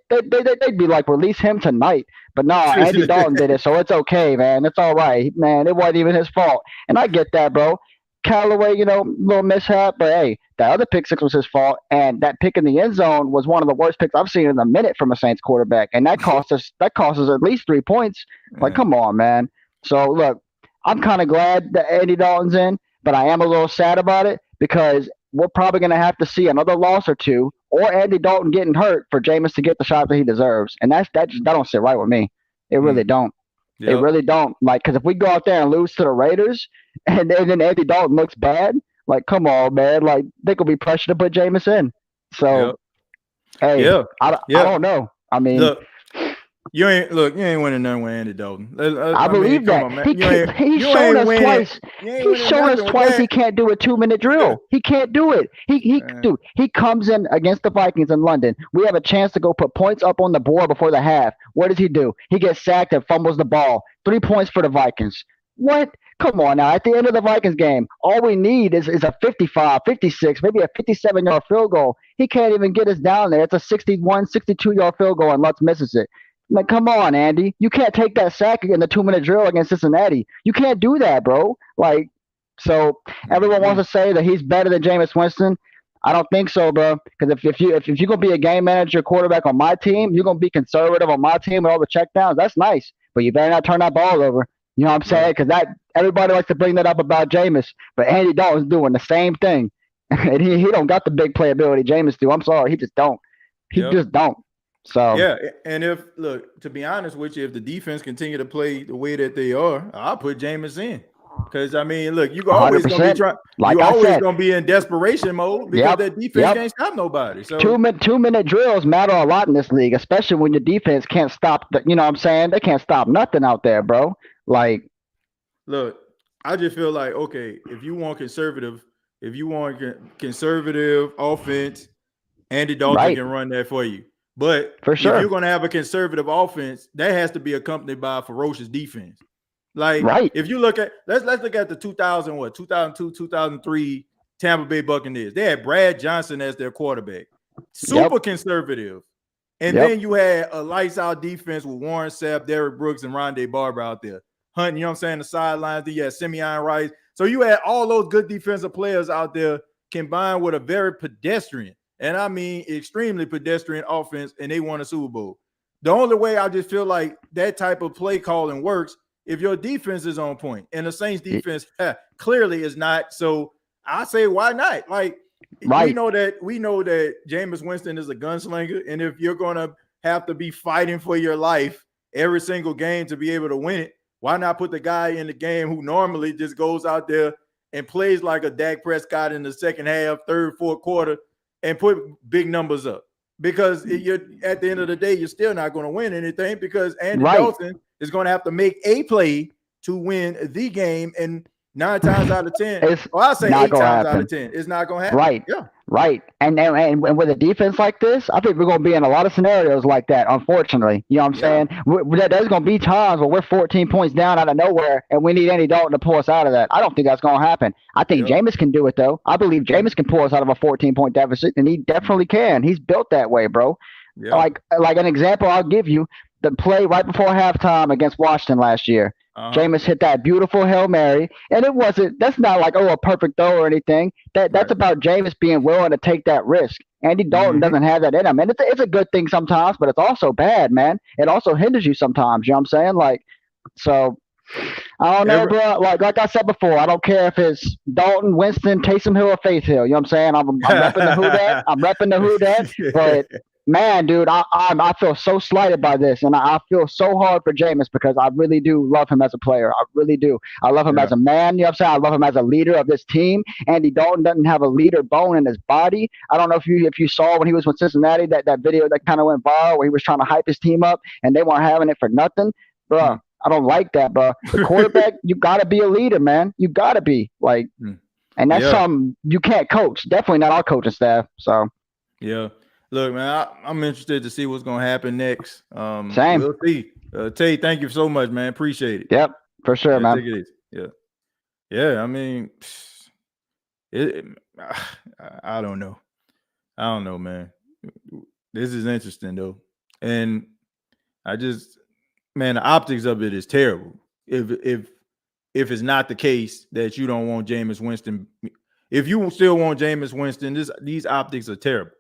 They'd be like, release him tonight. But no, Andy Dalton did it, so it's okay, man. It's all right, man. It wasn't even his fault, and I get that, bro. Callaway, little mishap, but hey, that other pick six was his fault, and that pick in the end zone was one of the worst picks I've seen in a minute from a Saints quarterback, and that cost us at least 3 points. Like, come on, man. So look, I'm kind of glad that Andy Dalton's in, but I am a little sad about it because we're probably going to have to see another loss or 2, or Andy Dalton getting hurt for Jameis to get the shot that he deserves, and that don't sit right with me. It really don't. Yep. It really don't. Like, because if we go out there and lose to the Raiders, and then Andy Dalton looks bad, like, come on, man. Like, they could be pressured to put Jameis in. So, hey, I don't know. I mean, look, you ain't winning nothing with Andy Dalton. I believe that. He's shown us twice. He's shown us twice he can't do a 2-minute drill. He can't do it. Dude, he comes in against the Vikings in London. We have a chance to go put points up on the board before the half. What does he do? He gets sacked and fumbles the ball. 3 points for the Vikings. What? Come on now. At the end of the Vikings game, all we need is a 55, 56, maybe a 57-yard field goal. He can't even get us down there. It's a 61, 62-yard field goal, and Lutz misses it. Like, come on, Andy. You can't take that sack in the 2-minute drill against Cincinnati. You can't do that, bro. Like, so everyone wants to say that he's better than Jameis Winston. I don't think so, bro. Because if you're going to be a game manager quarterback on my team, you're going to be conservative on my team with all the checkdowns. That's nice. But you better not turn that ball over. You know what I'm saying? Because everybody likes to bring that up about Jameis. But Andy Dalton's doing the same thing. And he don't got the big playability Jameis do. I'm sorry. He just don't. He just don't. So yeah, and to be honest with you, if the defense continue to play the way that they are, I'll put Jameis in. Because I mean, look, you always gonna be trying. Like, you always gonna be in desperation mode because that defense can't stop nobody. So 2-minute drills matter a lot in this league, especially when your defense can't stop. You know what I'm saying? They can't stop nothing out there, bro. Like, look, I just feel like, okay, if you want conservative offense, Andy Dalton can run that for you. But for sure, if you're going to have a conservative offense, that has to be accompanied by a ferocious defense. Like, if you look at let's look at the 2002, 2003 Tampa Bay Buccaneers. They had Brad Johnson as their quarterback, super conservative, and then you had a lights out defense with Warren Sapp, Derrick Brooks, and Rondé Barber out there hunting. You know what I'm saying? The sidelines. Then you had Simeon Rice. So you had all those good defensive players out there combined with a very pedestrian. And I mean, extremely pedestrian offense, and they won a Super Bowl. The only way I just feel like that type of play calling works if your defense is on point. And the Saints defense clearly is not. So I say, why not? Like, we know that Jameis Winston is a gunslinger, and if you're gonna have to be fighting for your life every single game to be able to win it, why not put the guy in the game who normally just goes out there and plays like a Dak Prescott in the second half, third, fourth quarter, and put big numbers up? Because you're at the end of the day, you're still not going to win anything because Andy Dalton is going to have to make a play to win the game. And 9 times out of 10, I'll say 8 times out of 10, it's not going to happen. Right. Yeah. Right. And with a defense like this, I think we're going to be in a lot of scenarios like that, unfortunately. You know what I'm saying? There's going to be times where we're 14 points down out of nowhere, and we need Andy Dalton to pull us out of that. I don't think that's going to happen. I think Jameis can do it, though. I believe Jameis can pull us out of a 14-point deficit, and he definitely can. He's built that way, bro. Yeah. Like an example I'll give you, the play right before halftime against Washington last year. Jameis hit that beautiful Hail Mary, and that's not like, a perfect throw or anything. That's about Jameis being willing to take that risk. Andy Dalton doesn't have that in him, and it's a good thing sometimes, but it's also bad, man. It also hinders you sometimes, you know what I'm saying? Like, so I don't know, bro. Like I said before, I don't care if it's Dalton, Winston, Taysom Hill, or Faith Hill. You know what I'm saying? I'm repping the who that. I'm repping the who that. But man, dude, I feel so slighted by this, and I feel so hard for Jameis because I really do love him as a player. I really do. I love him as a man. You know what I'm saying? I love him as a leader of this team. Andy Dalton doesn't have a leader bone in his body. I don't know if you saw when he was with Cincinnati that video that kind of went viral where he was trying to hype his team up and they weren't having it for nothing, bro. I don't like that, bro. The quarterback, you got to be a leader, man. You got to be like, and that's something you can't coach. Definitely not our coaching staff. So, yeah. Look, man, I'm interested to see what's going to happen next. Same. We'll see. Tay, thank you so much, man. Appreciate it. Yep, for sure, man. Take it easy. Yeah. I mean, I don't know. I don't know, man. This is interesting though, and man, the optics of it is terrible. If it's not the case that you don't want Jameis Winston, if you still want Jameis Winston, these optics are terrible.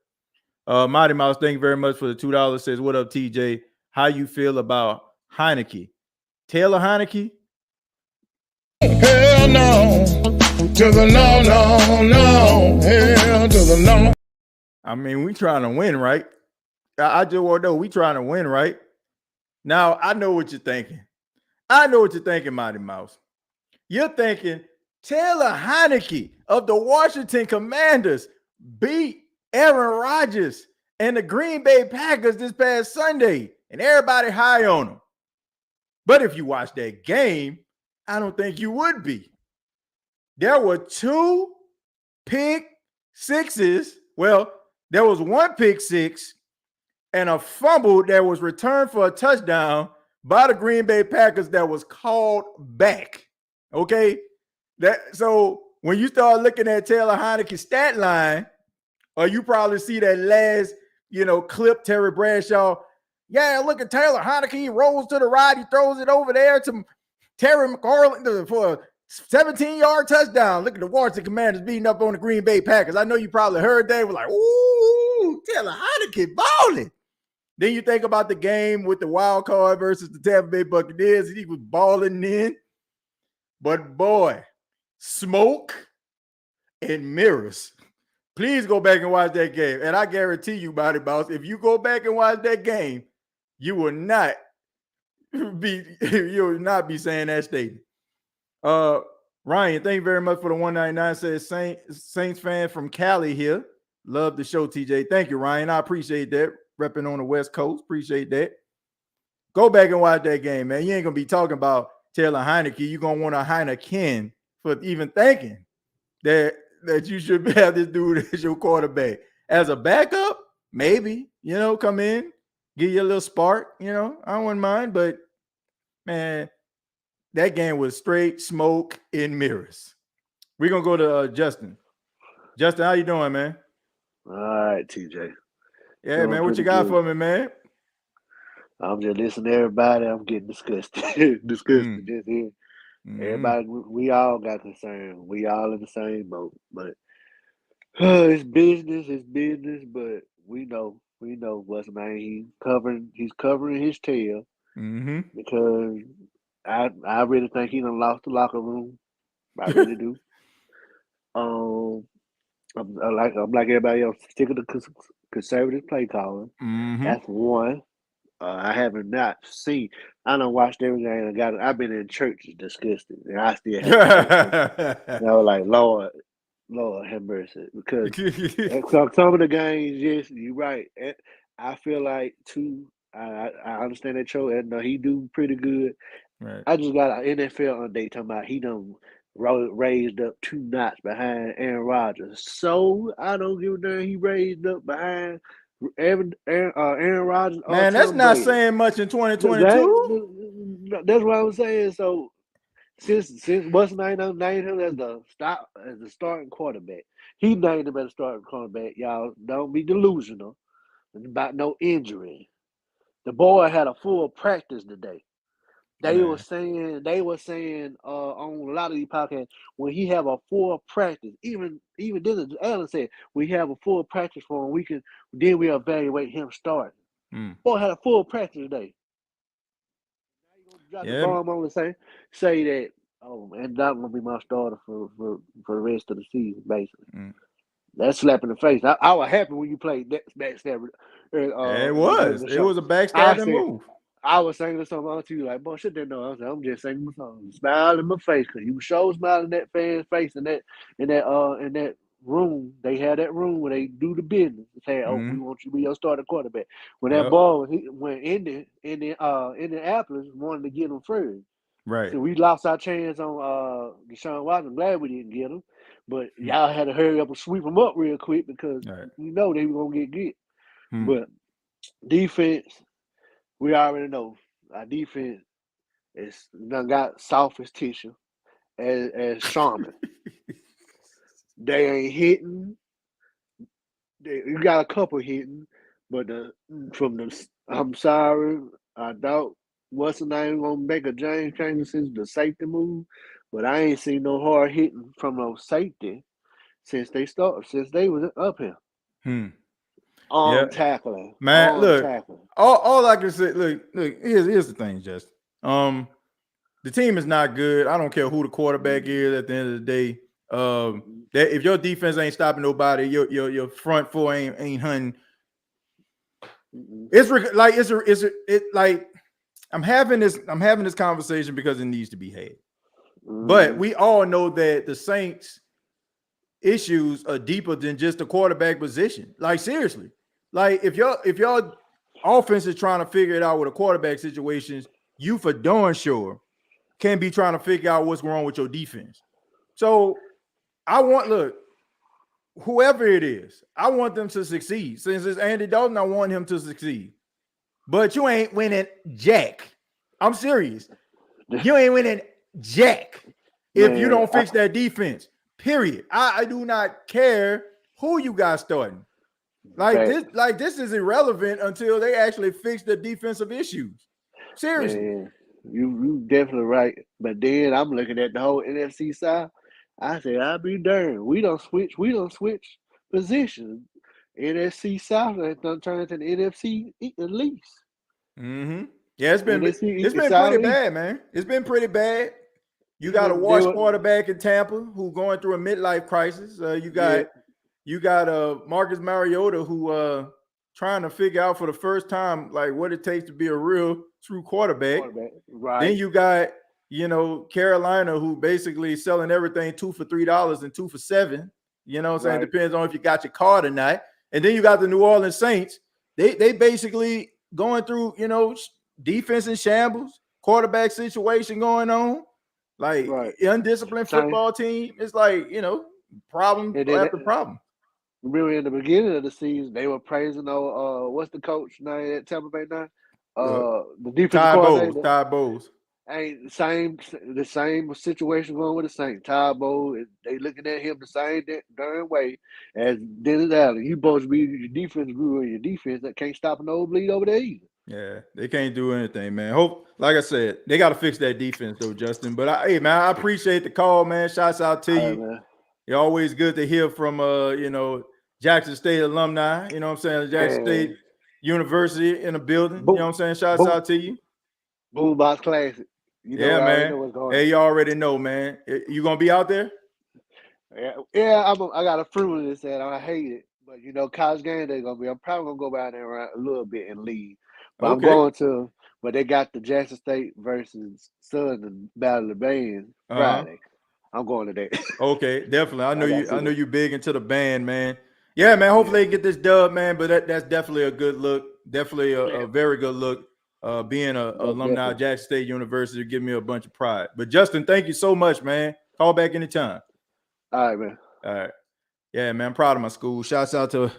Mighty Mouse, thank you very much for the $2. Says, what up, TJ? How you feel about Heinicke? Taylor Heinicke? Hell no. To the no. Hell to the no. I mean, we trying to win, right? I just want to know, we trying to win, right? Now, I know what you're thinking. Mighty Mouse. You're thinking Taylor Heinicke of the Washington Commanders beat Aaron Rodgers and the Green Bay Packers this past Sunday, and everybody high on him. But if you watch that game, I don't think you would be. There were 2 pick sixes. Well, there was 1 pick six and a fumble that was returned for a touchdown by the Green Bay Packers that was called back. Okay? So when you start looking at Taylor Heinicke's stat line, or you probably see that last, clip, Terry Bradshaw. Yeah, look at Taylor Heinicke. He rolls to the right. He throws it over there to Terry McLaurin for a 17-yard touchdown. Look at the Washington Commanders beating up on the Green Bay Packers. I know you probably heard that. We're like, ooh, Taylor Heinicke balling. Then you think about the game with the wild card versus the Tampa Bay Buccaneers. He was balling in. But boy, smoke and mirrors. Please go back and watch that game. And I guarantee you, Mighty Mouse, if you go back and watch that game, you will not be saying that statement. Ryan, thank you very much for the 199. Says Saints fan from Cali here. Love the show, TJ. Thank you, Ryan. I appreciate that. Repping on the West Coast. Appreciate that. Go back and watch that game, man. You ain't gonna be talking about Taylor Heinicke. You're gonna want a Heineken for even thinking that you should have this dude as your quarterback. As a backup, maybe, come in, give you a little spark, I wouldn't mind. But, man, that game was straight smoke and mirrors. We're going to go to Justin. Justin, how you doing, man? All right, TJ. Yeah, doing man, what you got good for me, man? I'm just listening to everybody. I'm getting disgusted. Just here. Everybody, we all got concern. We all in the same boat. But it's business. But we know what's name. He's covering his tail because I really think he done lost the locker room. I really do. I'm like everybody else, sticking to conservative play calling. That's one. I haven't not seen. I don't watch everything. I've been in church, disgusted, and I still have. Like Lord have mercy, because some of the games, yes, you're right. I feel like too. I understand that Joe, and he do pretty good. Right. I just got an NFL update talking about he done raised up 2 notch behind Aaron Rodgers. So I don't give a damn. He raised up behind Aaron Rodgers. Man, that's not saying much in 2022. That's what I'm saying. So since what's named him as the starting quarterback, he named him as the starting quarterback. Y'all don't be delusional about no injury. The boy had a full practice today. They were saying on a lot of these podcasts, when he have a full practice, even this Allen said, we have a full practice for him, then we evaluate him starting. Boy had a full practice today. Drop the bomb on the say that. Oh man, that's gonna be my starter for the rest of the season, basically. That's slap in the face. I was happy when you played that backstabber. It was a backstabbing move. I was singing a song to you like, boy, shut that door. I was like, I'm just singing my song. Smile in my face, because you show smiling that fan's face in that room. They had that room where they do the business. They say, oh, we want you to be your starting quarterback. When that ball went in Indianapolis wanted to get him first. Right. So we lost our chance on Deshaun Watson. I'm glad we didn't get him. But y'all had to hurry up and sweep them up real quick because you know they were going to get good. But defense, we already know our defense is done got soft as tissue as Sharman. They ain't hitting. You got a couple hitting, but I'm sorry, I doubt what's the name gonna make a James change since the safety move, but I ain't seen no hard hitting from no safety since they was up here. Tackling. Man, look, tackling. All I can say, look, here's the thing, Justin. The team is not good. I don't care who the quarterback is at the end of the day. That if your defense ain't stopping nobody, your front four ain't hunting. It's like I'm having this conversation because it needs to be had. But we all know that the Saints' issues are deeper than just the quarterback position. Like seriously, like if your offense is trying to figure it out with a quarterback situations, you for darn sure can be trying to figure out what's wrong with your defense. So whoever it is, I want them to succeed. Since it's Andy Dalton, I want him to succeed. But you ain't winning jack. I'm serious. You ain't winning jack if you don't fix that defense. Period. I do not care who you got starting. This is irrelevant until they actually fix the defensive issues. Seriously. Man, you definitely right. But then I'm looking at the whole NFC side. I say, I'll be darned. We don't switch positions. NFC South has done turned to the NFC least. Yeah, it's been pretty bad, man. It's been pretty bad. You got a washed quarterback in Tampa who going through a midlife crisis. You got Marcus Mariota who trying to figure out for the first time like what it takes to be a real true quarterback. Right. Then you got Carolina who basically selling everything $2 for $3 and 2 for $7. You know what I'm saying? Depends on if you got your card or not. And then you got the New Orleans Saints. They basically going through, defense in shambles, quarterback situation going on, like undisciplined football team. It's like, problem after problem. Remember in the beginning of the season, they were praising what's the coach name at Tampa Bay now? The defensive coordinator. Todd Bowles. Ain't the same situation going with the Saints. Todd Bowles, they looking at him the same darn way as Dennis Allen. You supposed to be your defense grew in your defense that can't stop an nosebleed over there either. Yeah, they can't do anything, man. Like I said, they got to fix that defense though, Justin. But I appreciate the call, man. Shouts out to you. Man. You're always good to hear from Jackson State alumni. You know what I'm saying? Jackson State University in the building. You know what I'm saying? Shouts out to you. Boombox Classic. Man. You already know, man. You gonna be out there? Yeah. I got a fruit in this and I hate it, but college game day gonna be. I'm probably gonna go out there around a little bit and leave. But I'm going to. But they got the Jackson State versus Southern Battle of the Bands Friday. I'm going to that. Okay, definitely. I know you big into the band, man. Yeah, man. Hopefully they get this dub, man. But that's definitely a good look. Definitely a very good look. Being an alumni of Jackson State University give me a bunch of pride. But Justin, thank you so much, man. Call back anytime. All right, man. All right. Yeah, man. I'm proud of my school. Shouts out to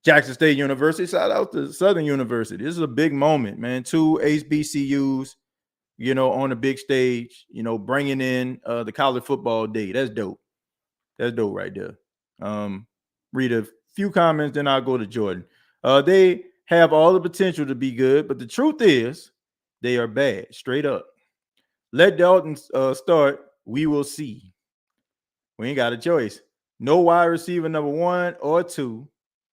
Jackson State University. Shout out to Southern University. This is a big moment, man. 2 HBCUs, on the big stage, bringing in the college football day. That's dope. That's dope right there. Read a few comments, then I'll go to Jordan. They have all the potential to be good, but the truth is they are bad, straight up. Let Dalton start. We will see. We ain't got a choice. No wide receiver number 1 or 2.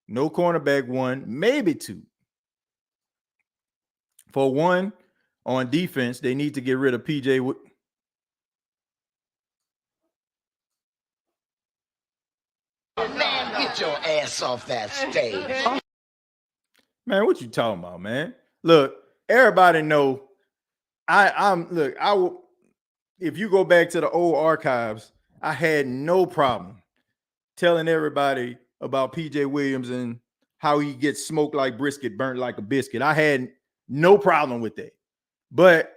No cornerback 1, maybe 2. For 1 on defense, they need to get rid of PJ. Man, get your ass off that stage. Man, what you talking about, man? Look, everybody know I will. If you go back to the old archives, I had no problem telling everybody about PJ Williams and how he gets smoked like brisket, burnt like a biscuit. I had no problem with that. But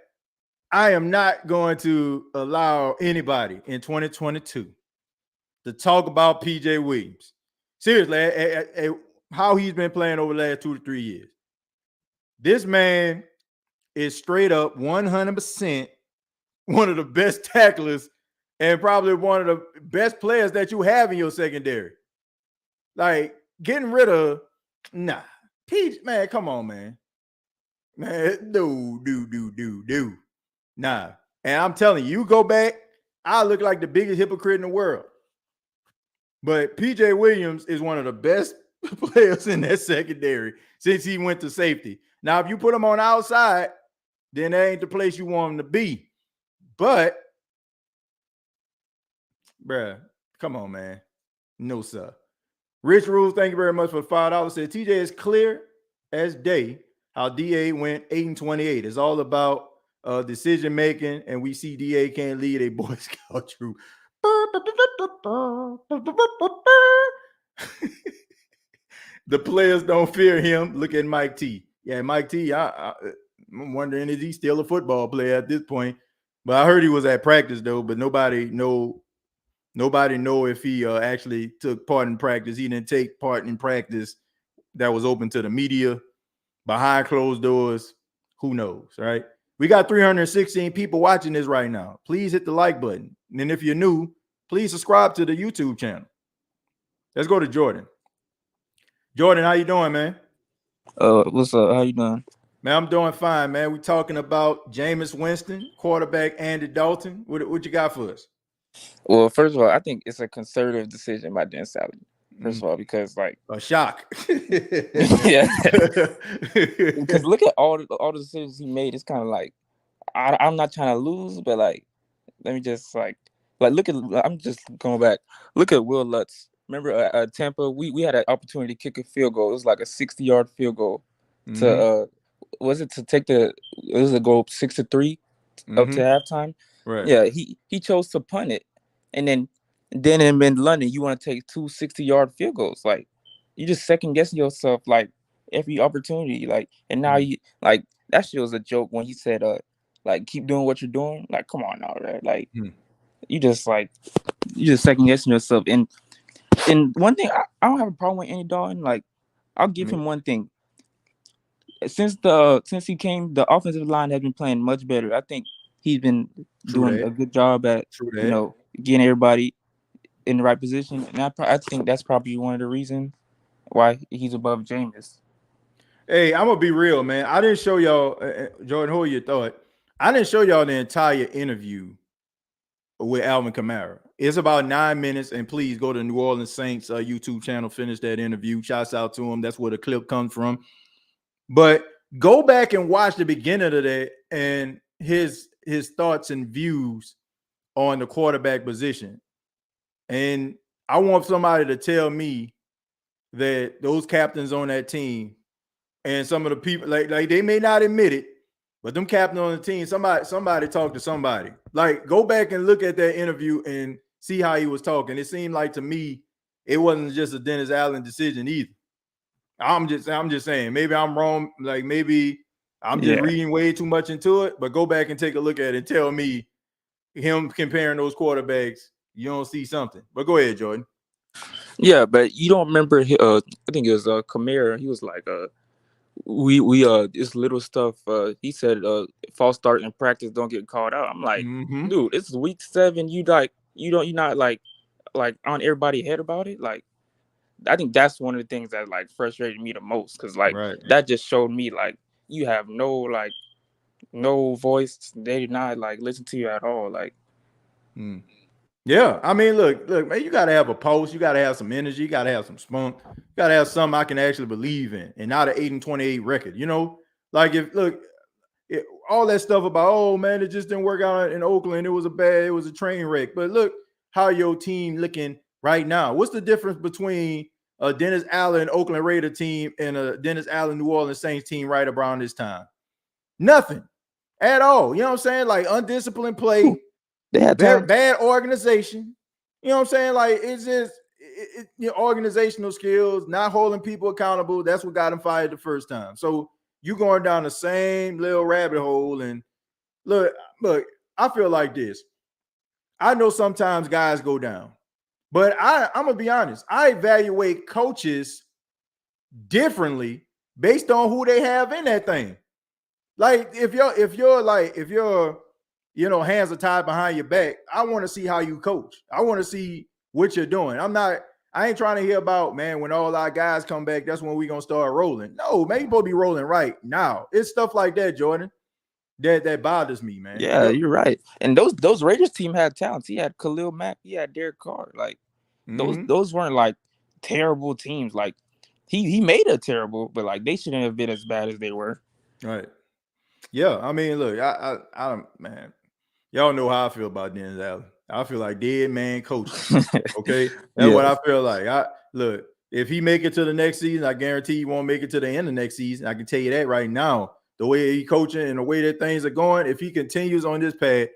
I am not going to allow anybody in 2022 to talk about PJ Williams. Seriously, how he's been playing over the last 2 to 3 years. This man is straight up 100% one of the best tacklers and probably one of the best players that you have in your secondary. Like, getting rid of, PJ, man, come on, man. Man, do. Nah. And I'm telling you, go back, I look like the biggest hypocrite in the world. But PJ Williams is one of the best players in that secondary since he went to safety. Now, if you put him on the outside, then that ain't the place you want him to be. But, bruh, come on, man. No, sir. Rich Rules, thank you very much for the $5. Said TJ is clear as day how DA went 8-28. It's all about decision making, and we see DA can't lead a Boy Scout troop. The players don't fear him. Look at Mike T. Yeah, Mike T. I'm wondering, is he still a football player at this point? But I heard he was at practice though. But nobody know if he actually took part in practice. He didn't take part in practice that was open to the media behind closed doors. Who knows, right? We got 316 people watching this right now. Please hit the like button. And if you're new, please subscribe to the YouTube channel. Let's go to Jordan. Jordan, how you doing, man? What's up? How you doing? Man, I'm doing fine, man. We're talking about Jameis Winston, quarterback Andy Dalton. What you got for us? Well, first of all, I think it's a conservative decision by Dan Sally. First of all, because like a shock. Yeah. Because look at all the decisions he made. It's kind of like I'm not trying to lose, but like let me just like look at. I'm just going back. Look at Will Lutz. Remember Tampa? We had an opportunity to kick a field goal. It was like a 60-yard field goal to it was a goal 6-3 up to halftime. Right. Yeah, he chose to punt it, and then in London you want to take 2 60-yard field goals. Like you just second guessing yourself like every opportunity. Like and now you like that shit was a joke when he said like keep doing what you're doing. Like come on now, right? Like you just second guessing yourself. And one thing I don't have a problem with Andy Dalton. Like I'll give him one thing. Since he came, the offensive line has been playing much better. I think he's been doing a good job at getting everybody in the right position, and I think that's probably one of the reasons why he's above Jameis. Hey, I'm gonna be real, man. I didn't show y'all, Jordan. Hold your thought. I didn't show y'all the entire interview with Alvin Kamara. It's about 9 minutes, and please go to New Orleans Saints YouTube channel. Finish that interview. Shouts out to him. That's where the clip comes from. But go back and watch the beginning of that and his thoughts and views on the quarterback position. And I want somebody to tell me that those captains on that team and some of the people, like they may not admit it, but them captains on the team, somebody talk to somebody. Like go back and look at that interview and see how he was talking. It seemed like to me it wasn't just a Dennis Allen decision either. I'm just saying, maybe I'm wrong. Like maybe I'm just reading way too much into it, but go back and take a look at it and tell me him comparing those quarterbacks, you don't see something. But go ahead, Jordan. Yeah, but you don't remember, I think it was Kamara. He was like, we this little stuff. He said, false start in practice don't get called out. I'm like, dude, it's week 7. You're not like on everybody's head about it. Like, I think that's one of the things that like frustrated me the most, because like that just showed me like you have no voice. They did not like listen to you at all. Like, yeah, I mean, look, man, you gotta have a pulse. You gotta have some energy. You gotta have some spunk. You gotta have something I can actually believe in, and not an 8-28 record. You know, like if all that stuff about, oh man, it just didn't work out in Oakland. It was a train wreck. But look how your team looking right now. What's the difference between a Dennis Allen Oakland Raider team and a Dennis Allen New Orleans Saints team right around this time? Nothing at all. You know what I'm saying? Like undisciplined play, they had bad organization. You know what I'm saying? Like it's just organizational skills, not holding people accountable. That's what got him fired the first time. So you going down the same little rabbit hole. And look, I feel like this. I know sometimes guys go down, but I'm gonna be honest. I evaluate coaches differently based on who they have in that thing. Like if you're hands are tied behind your back, I want to see how you coach. I want to see what you're doing. I ain't trying to hear about, man, when all our guys come back, that's when we gonna start rolling. No, man, you supposed to be rolling right now. It's stuff like that, Jordan, that bothers me, man. Yeah, you're right. And those Raiders team had talents. He had Khalil Mack, he had Derek Carr. Like those weren't like terrible teams. Like he made it terrible, but like they shouldn't have been as bad as they were. Right. Yeah. I mean, look, I don't, man. Y'all know how I feel about Dennis Allen. I feel like dead man coaching. Okay, that's what I feel like. Look, if he make it to the next season, I guarantee he won't make it to the end of next season. I can tell you that right now. The way he coaching and the way that things are going, if he continues on this path,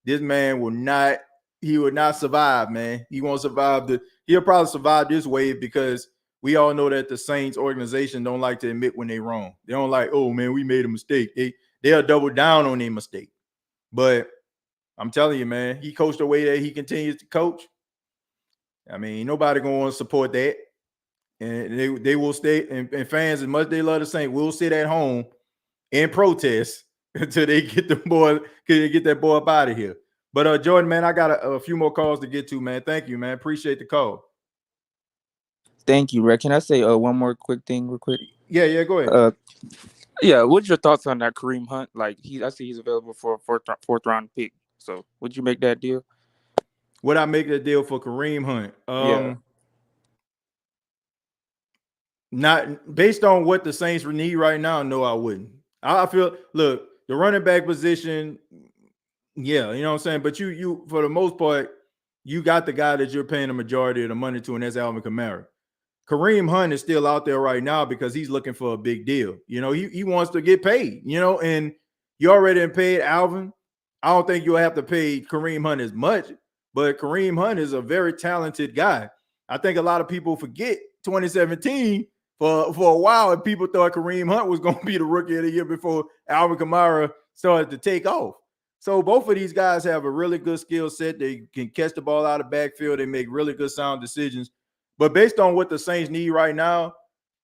this man will not. He will not survive, man. He won't survive. He'll probably survive this wave because we all know that the Saints organization don't like to admit when they're wrong. They don't like, oh man, we made a mistake. They'll double down on their mistake. But I'm telling you, man, he coached the way that he continues to coach. I mean, nobody gonna want to support that, and they will stay. And fans, as much as they love the Saints, will sit at home and protest until they get that boy up out of here. But Jordan, man, I got a few more calls to get to, man. Thank you, man. Appreciate the call. Thank you, Rick. Can I say one more quick thing, real quick? Yeah, go ahead. Yeah, what's your thoughts on that Kareem Hunt? Like I see he's available for a fourth round pick. So would you make that deal? Would I make that deal for Kareem Hunt? Yeah. Not based on what the Saints need right now. No, I wouldn't. I feel, look, the running back position, yeah, you know what I'm saying. But you for the most part, you got the guy that you're paying the majority of the money to, and that's Alvin Kamara. Kareem Hunt is still out there right now because he's looking for a big deal. You know, he wants to get paid. You know, and you already paid Alvin. I don't think you'll have to pay Kareem Hunt as much, but Kareem Hunt is a very talented guy. I think a lot of people forget 2017 for a while, and people thought Kareem Hunt was going to be the rookie of the year before Alvin Kamara started to take off. So both of these guys have a really good skill set. They can catch the ball out of the backfield. They make really good sound decisions. But based on what the Saints need right now,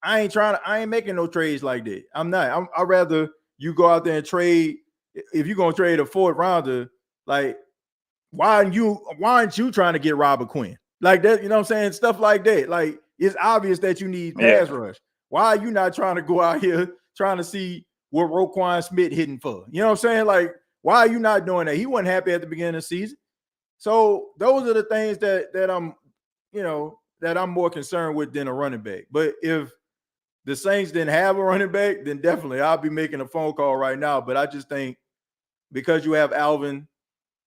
I ain't making no trades like that. I'm not. I'd rather you go out there and trade. If you're gonna trade a fourth rounder, like why aren't you trying to get Robert Quinn? Like that, you know what I'm saying? Stuff like that. Like it's obvious that you need pass rush. Why are you not trying to go out here trying to see what Roquan Smith hitting for? You know what I'm saying? Like, why are you not doing that? He wasn't happy at the beginning of the season. So those are the things that I'm, that I'm more concerned with than a running back. But if the Saints didn't have a running back, then definitely I'll be making a phone call right now. But I just think because you have Alvin,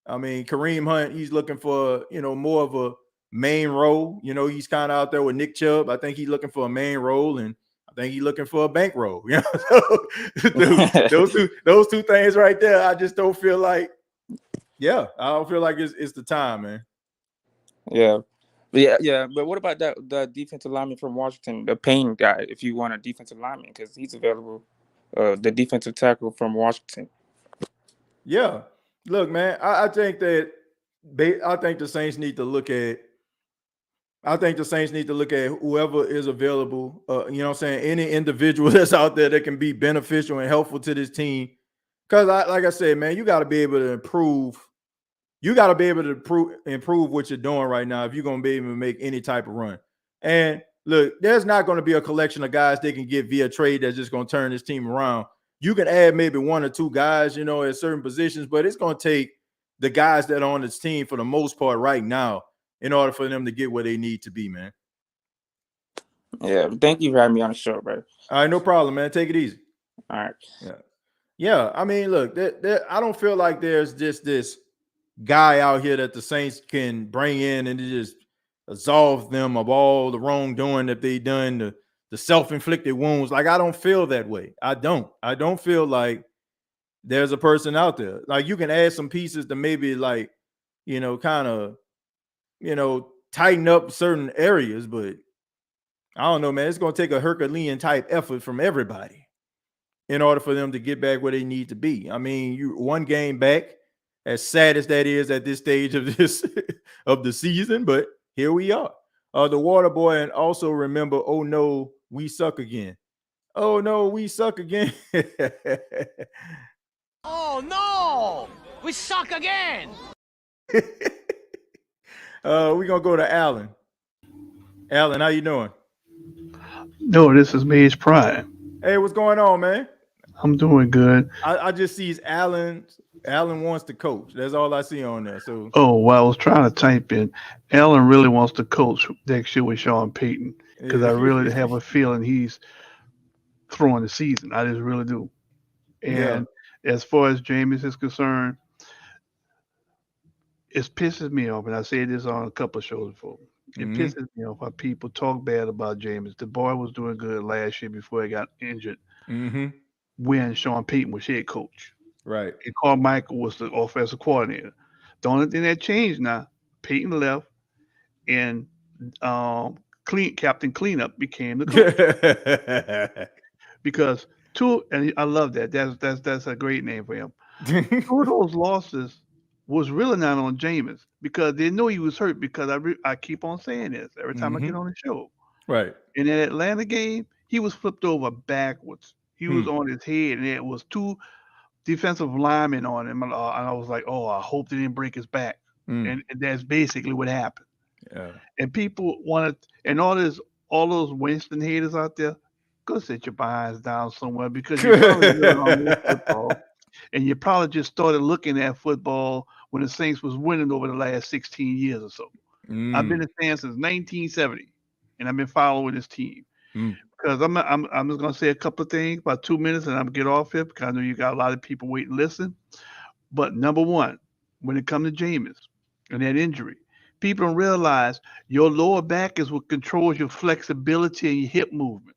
I mean, Kareem Hunt, he's looking for, more of a main role. He's kind of out there with Nick Chubb. I think he's looking for a main role, and I think he's looking for a bankroll. So those two things right there, I just don't feel like, I don't feel like it's the time, man. Yeah. But what about the defensive lineman from Washington, the Payne guy, if you want a defensive lineman, because he's available, the defensive tackle from Washington. Yeah. Look, man, I think the Saints need to look at whoever is available. You know what I'm saying? Any individual that's out there that can be beneficial and helpful to this team. Because like I said, man, you got to be able to improve. You got to be able to improve what you're doing right now if you're going to be able to make any type of run. And look, there's not going to be a collection of guys they can get via trade that's just going to turn this team around. You can add maybe one or two guys, at certain positions, but it's going to take the guys that are on this team for the most part right now in order for them to get where they need to be, man. Yeah, thank you for having me on the show, bro. All right, no problem, man. Take it easy. All right. Yeah. Yeah, I mean, look, I don't feel like there's just this guy out here that the Saints can bring in and just absolve them of all the wrongdoing that they done, the self-inflicted wounds. Like, I don't feel that way. I don't feel like there's a person out there. Like, you can add some pieces to maybe like, kind of, tighten up certain areas, but I don't know, man. It's gonna take a Herculean type effort from everybody in order for them to get back where they need to be. I mean, you one game back, as sad as that is at this stage of this of the season, but here we are. The water boy, and also remember, oh no, we suck again. Oh no, we suck again. Oh no, we suck again. We're gonna go to Alan. Alan, how you doing? No, this is Mage Prime. Hey, what's going on, man? I'm doing good. I just see Alan wants to coach. That's all I see on there. So Well, I was trying to type in. Allen really wants to coach next year with Sean Payton because I really have a feeling he's throwing the season. I just really do. And as far as Jameis is concerned, it pisses me off, and I said this on a couple of shows before. It pisses me off how people talk bad about Jameis. The boy was doing good last year before he got injured. When Sean Payton was head coach. Right. And Carmichael was the offensive coordinator. The only thing that changed now, Payton left, and Captain Cleanup became the coach. Because and I love that. That's a great name for him. Two of those losses was really not on Jameis because they know he was hurt because I keep on saying this every time I get on the show. Right. In that Atlanta game, he was flipped over backwards. He was on his head, and it was two defensive linemen on him. And I was like, oh, I hope they didn't break his back. And that's basically what happened. Yeah. And people wanted, and all those Winston haters out there, go sit your behinds down somewhere because you probably on this football, and you probably just started looking at football when the Saints was winning over the last 16 years or so. I've been a fan since 1970, and I've been following this team. Because I'm just gonna say a couple of things, about 2 minutes, and I'm gonna get off here because I know you got a lot of people waiting to listen. But number one, when it comes to Jameis and that injury, people don't realize your lower back is what controls your flexibility and your hip movement.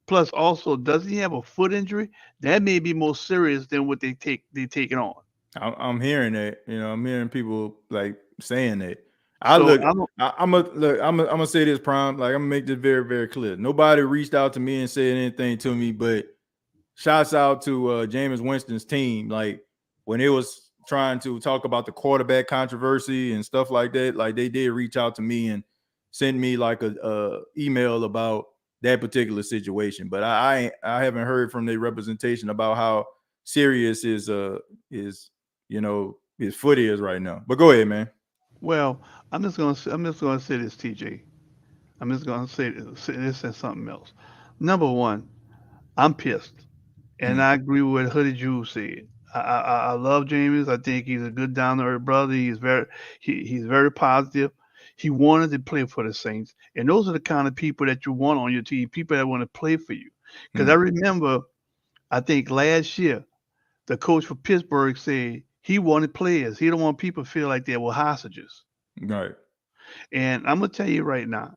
Plus, also, doesn't he have a foot injury? That may be more serious than what they take it on. I'm hearing that. I'm hearing people like saying that. I'm gonna say this, Prime. Like, I'm gonna make this very, very clear. Nobody reached out to me and said anything to me, but shouts out to Jameis Winston's team. Like, when it was trying to talk about the quarterback controversy and stuff like that, like, they did reach out to me and send me like a email about that particular situation. But I haven't heard from the representation about how serious his foot is right now. But go ahead, man. Well, I'm just gonna say this, TJ. I'm just gonna say this and something else. Number one, I'm pissed, and I agree with what Hoodie Jew said. I love Jameis. I think he's a good down to earth brother. He's very positive. He wanted to play for the Saints, and those are the kind of people that you want on your team. People that want to play for you. Because I remember, I think last year, the coach for Pittsburgh said he wanted players. He don't want people to feel like they were hostages. Right. And I'm gonna tell you right now,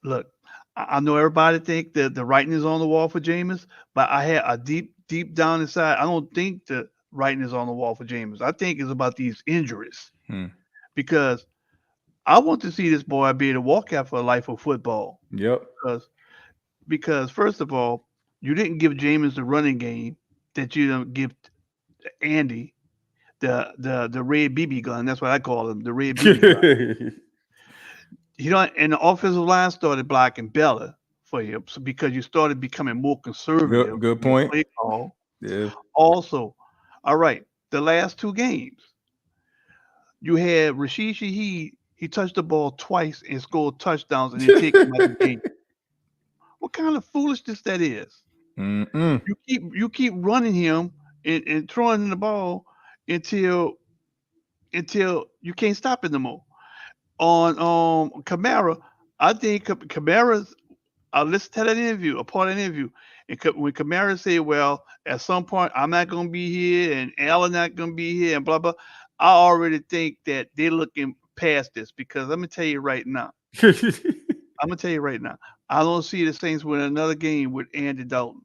look. I know everybody think that the writing is on the wall for Jameis, but I had a deep down inside, I don't think the writing is on the wall for Jameis. I think it's about these injuries because I want to see this boy be able to walk out for a life of football. Yep. Because first of all, you didn't give Jameis the running game that you don't give Andy, the red BB gun. That's what I call him, the red BB gun. And the offensive line started blocking Bella for you because you started becoming more conservative. Good point. Play call. Yeah. Also, all right, the last two games, you had Rashid Shaheed. He touched the ball twice and scored touchdowns and then take him out of the game. What kind of foolishness that is? You keep running him and throwing the ball until you can't stop it no more. On Kamara, I think Kamara's. I listened to that interview, a part of the interview, And when Kamara said, well, at some point I'm not going to be here and Allen not going to be here and blah, blah, I already think that they're looking past this because let me tell you right now. I don't see the Saints win another game with Andy Dalton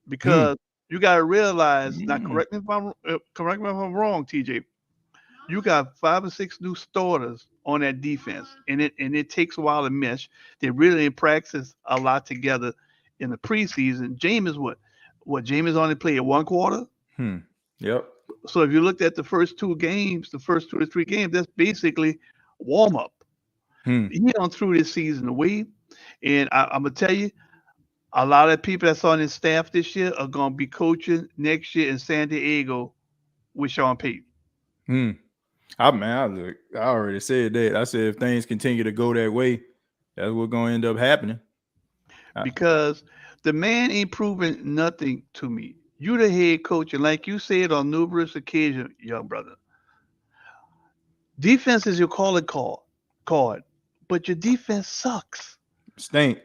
because you got to realize, now correct me if I'm wrong, TJ. You got 5 or 6 new starters on that defense, and it takes a while to mesh. They really practice a lot together in the preseason. Jameis, what Jameis only played 1 quarter. Yep. So if you looked at the first 2 or 3 games, that's basically warm up. He done threw this season away, and I'm gonna tell you, a lot of people that's on his staff this year are gonna be coaching next year in San Diego with Sean Payton. I already said that. I said if things continue to go that way, that's what's gonna end up happening. Because the man ain't proven nothing to me. You the head coach, and like you said on numerous occasions, young brother, defense is your calling card, but your defense sucks. Stink.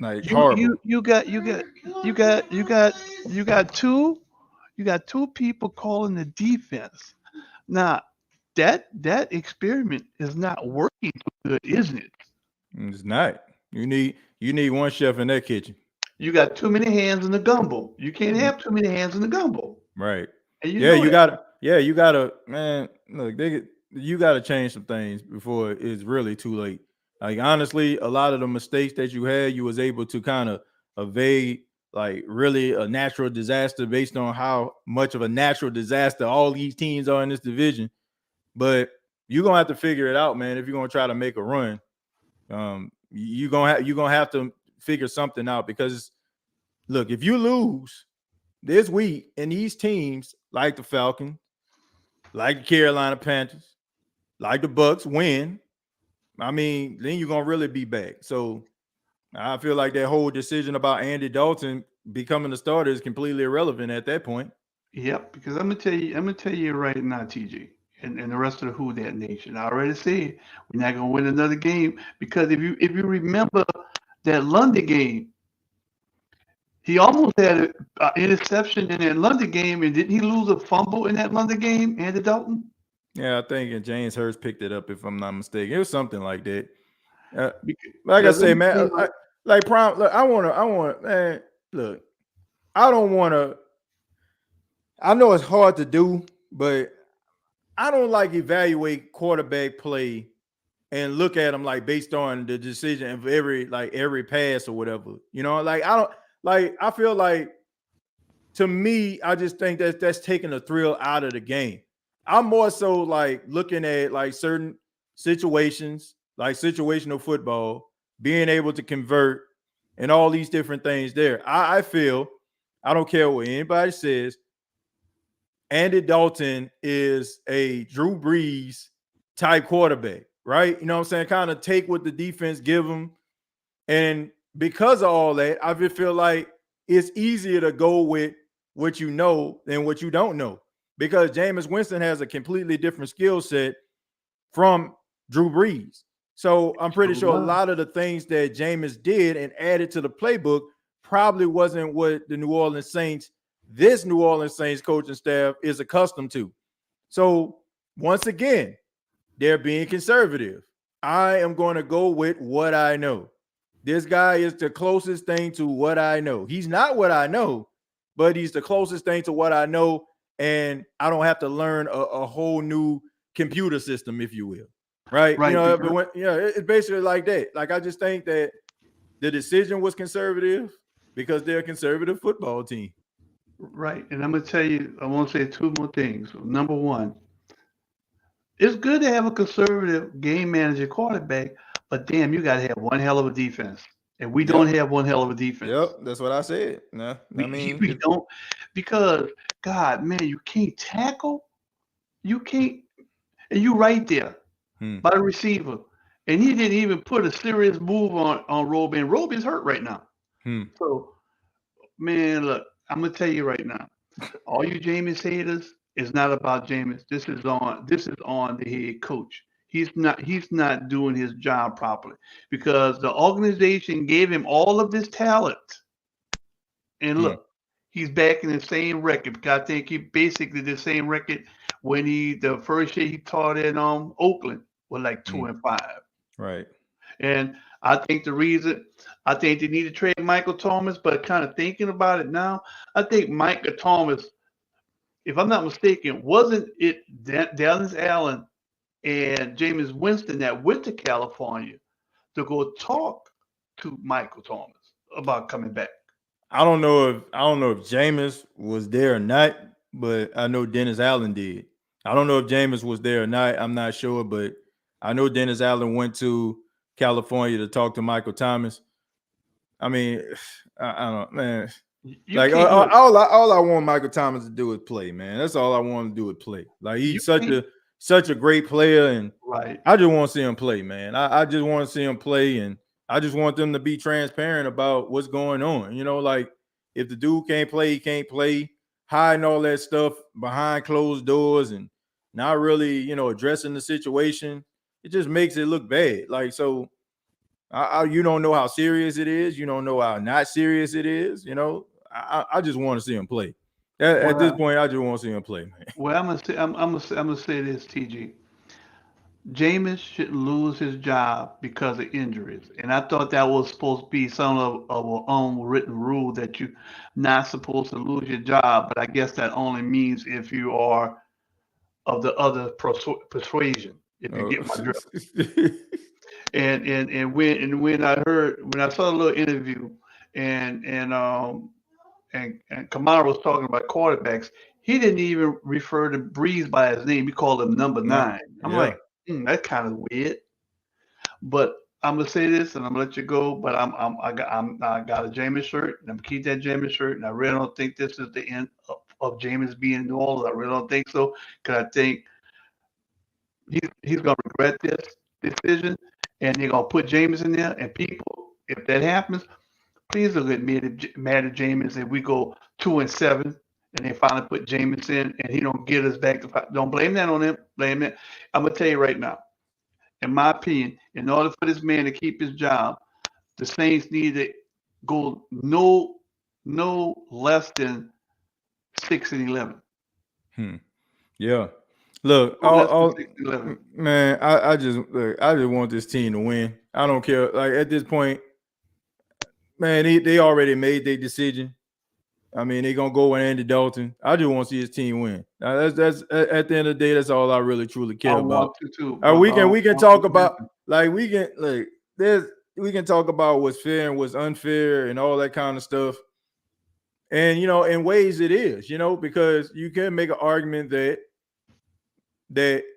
Like horrible. You got two people calling the defense. Now that experiment is not working good, isn't it? It's not. You need one chef in that kitchen. You got too many hands in the gumbo. You can't have too many hands in the gumbo. Right. And you gotta, man, look, you gotta change some things before it's really too late. Like honestly, a lot of the mistakes that you had, you was able to kind of evade like really a natural disaster based on how much of a natural disaster all these teams are in this division. But you're gonna have to figure it out, man, if you're gonna try to make a run. You're gonna have to figure something out because look, if you lose this week and these teams like the Falcons, like the Carolina Panthers, like the Bucks win, I mean, then you're gonna really be back. So I feel like that whole decision about Andy Dalton becoming the starter is completely irrelevant at that point. Yep, because I'm gonna tell you right now, TJ, and the rest of the Who That Nation. I already said we're not gonna win another game because if you remember that London game, he almost had an interception in that London game, and didn't he lose a fumble in that London game, Andy Dalton? Yeah, I think James Hurst picked it up, if I'm not mistaken. It was something like that. Like I say, man, I know it's hard to do, but I don't like evaluate quarterback play and look at them like based on the decision of every pass or whatever. You know, I feel like, to me, I just think that's taking the thrill out of the game. I'm more so like looking at like certain situations, like situational football, being able to convert and all these different things there. I feel, I don't care what anybody says, Andy Dalton is a Drew Brees type quarterback, right? You know what I'm saying? Kind of take what the defense give him. And because of all that, I just feel like it's easier to go with what you know than what you don't know. Because Jameis Winston has a completely different skill set from Drew Brees. So I'm pretty sure a lot of the things that Jameis did and added to the playbook probably wasn't what the New Orleans Saints coaching staff is accustomed to. So once again, they're being conservative. I am going to go with what I know. This guy is the closest thing to what I know. He's not what I know, but he's the closest thing to what I know. And I don't have to learn a whole new computer system, if you will. Right. You know, it's basically like that. Like, I just think that the decision was conservative because they're a conservative football team. Right. And I'm going to tell you, I want to say 2 more things. Number one, it's good to have a conservative game manager quarterback, but damn, you got to have one hell of a defense. And we don't have one hell of a defense. Yep, that's what I said. No, we don't, because God, man, you can't tackle. You can't, and you right there by the receiver. And he didn't even put a serious move on Robin. Robin's hurt right now. So, man, look, I'm gonna tell you right now, all you Jameis haters, it's not about Jameis. This is on the head coach. He's not doing his job properly because the organization gave him all of this talent. And look, he's back in the same record because I think he basically the same record when the first year he taught in Oakland was like 2-5. Right. And I think the reason I think they need to trade Michael Thomas, but kind of thinking about it now, I think Michael Thomas, if I'm not mistaken, wasn't it Dallas Allen and Jameis Winston that went to California to go talk to Michael Thomas about coming back? I don't know if Jameis was there or not, but I know Dennis Allen did. I don't know if Jameis was there or not. I'm not sure, but I know Dennis Allen went to California to talk to Michael Thomas. I mean, I don't, man. Like all I want Michael Thomas to do is play, man. That's all I want him to do is play. Like he's such a great player, and I just want to see him play, man. I just want to see him play, and I just want them to be transparent about what's going on. You know, like if the dude can't play, he can't play, hiding all that stuff behind closed doors and not really, addressing the situation. It just makes it look bad. Like, so you don't know how serious it is. You don't know how not serious it is. I just want to see him play. At this point, I just want to see him play, man. Well, I'm gonna say this, TG. Jameis shouldn't lose his job because of injuries, and I thought that was supposed to be some of an unwritten rule that you're not supposed to lose your job. But I guess that only means if you are of the other persuasion. If you get my drift. And when I saw the little interview and Kamara was talking about quarterbacks, he didn't even refer to Breeze by his name. He called him number 9. I'm like, that's kind of weird. But I'm gonna say this, and I'm gonna let you go. But I got a Jameis shirt, and I'm gonna keep that Jameis shirt. And I really don't think this is the end of Jameis being in New Orleans. I really don't think so, because I think he's gonna regret this decision, and they're gonna put Jameis in there. And people, if that happens, please don't get mad at Jameis if we go 2-7 and they finally put Jameis in and he don't get us back to 5. Don't blame that on him. Blame it. I'm gonna tell you right now, in my opinion, in order for this man to keep his job, the Saints need to go no less than 6-11. Yeah. Look, man, I just want this team to win. I don't care. Like at this point, man, they already made their decision. I mean, they're gonna go with Andy Dalton. I just want to see his team win. Now, that's at the end of the day, that's all I really truly care about. We can talk about we can talk about what's fair and what's unfair and all that kind of stuff. And in ways it is, because you can make an argument that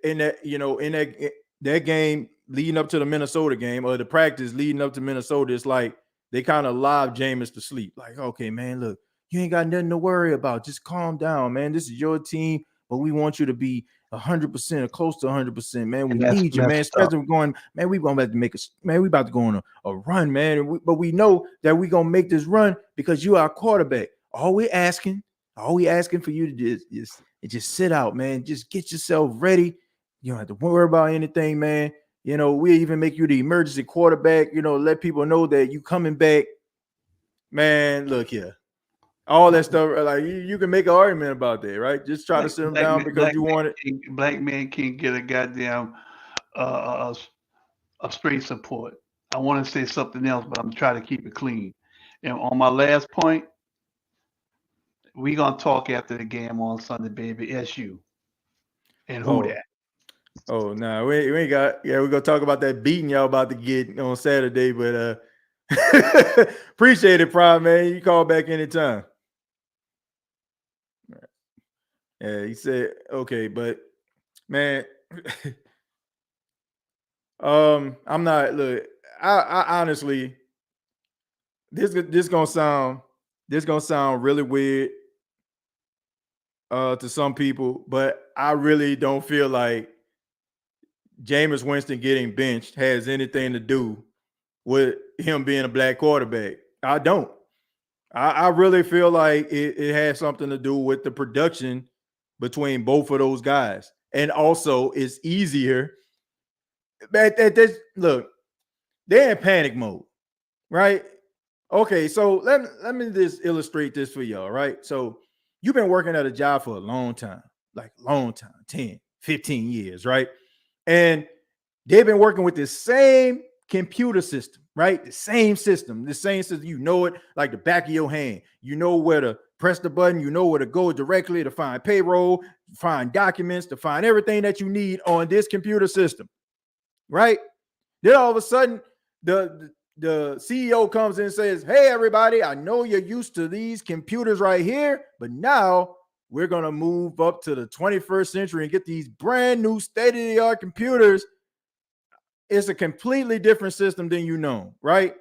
in that game leading up to the Minnesota game, or the practice leading up to Minnesota, it's like they kind of live Jameis to sleep. Like, okay, man, look, you ain't got nothing to worry about. Just calm down, man. This is your team, but we want you to be 100% or close to 100%, man. We need you, man. Especially going, man, we about to make we about to go on a run, man. But we know that we gonna make this run because you are our quarterback. All we asking for you to just sit out, man. Just get yourself ready. You don't have to worry about anything, man. We even make you the emergency quarterback. Let people know that you coming back, man. Look here. All that stuff, like you can make an argument about that, right? Just try to sit them down because you want it. Black man can't get a goddamn a straight support. I want to say something else, but I'm trying to keep it clean. And on my last point, we gonna talk after the game on Sunday, baby. SU and who that? Oh no, we ain't got. Yeah, we're gonna talk about that beating y'all about to get on Saturday, but appreciate it, Prime, man. You call back anytime. Yeah, he said okay, but man, I'm not. Look, I honestly, this gonna sound really weird to some people, but I really don't feel like Jameis Winston getting benched has anything to do with him being a black quarterback. I don't. I really feel like it has something to do with the production between both of those guys. And also it's easier. Look, they're in panic mode, right? Okay, so let me just illustrate this for y'all, right? So you've been working at a job for a long time, like long time, 10, 15 years, right? And they've been working with the same computer system, right? The same system, you know it like the back of your hand. You know where to press the button, you know where to go directly to find payroll, find documents, to find everything that you need on this computer system, right? Then all of a sudden, the CEO comes in and says, "Hey, everybody, I know you're used to these computers right here, but now we're going to move up to the 21st century and get these brand new state-of-the-art computers." It's a completely different system than you know, right?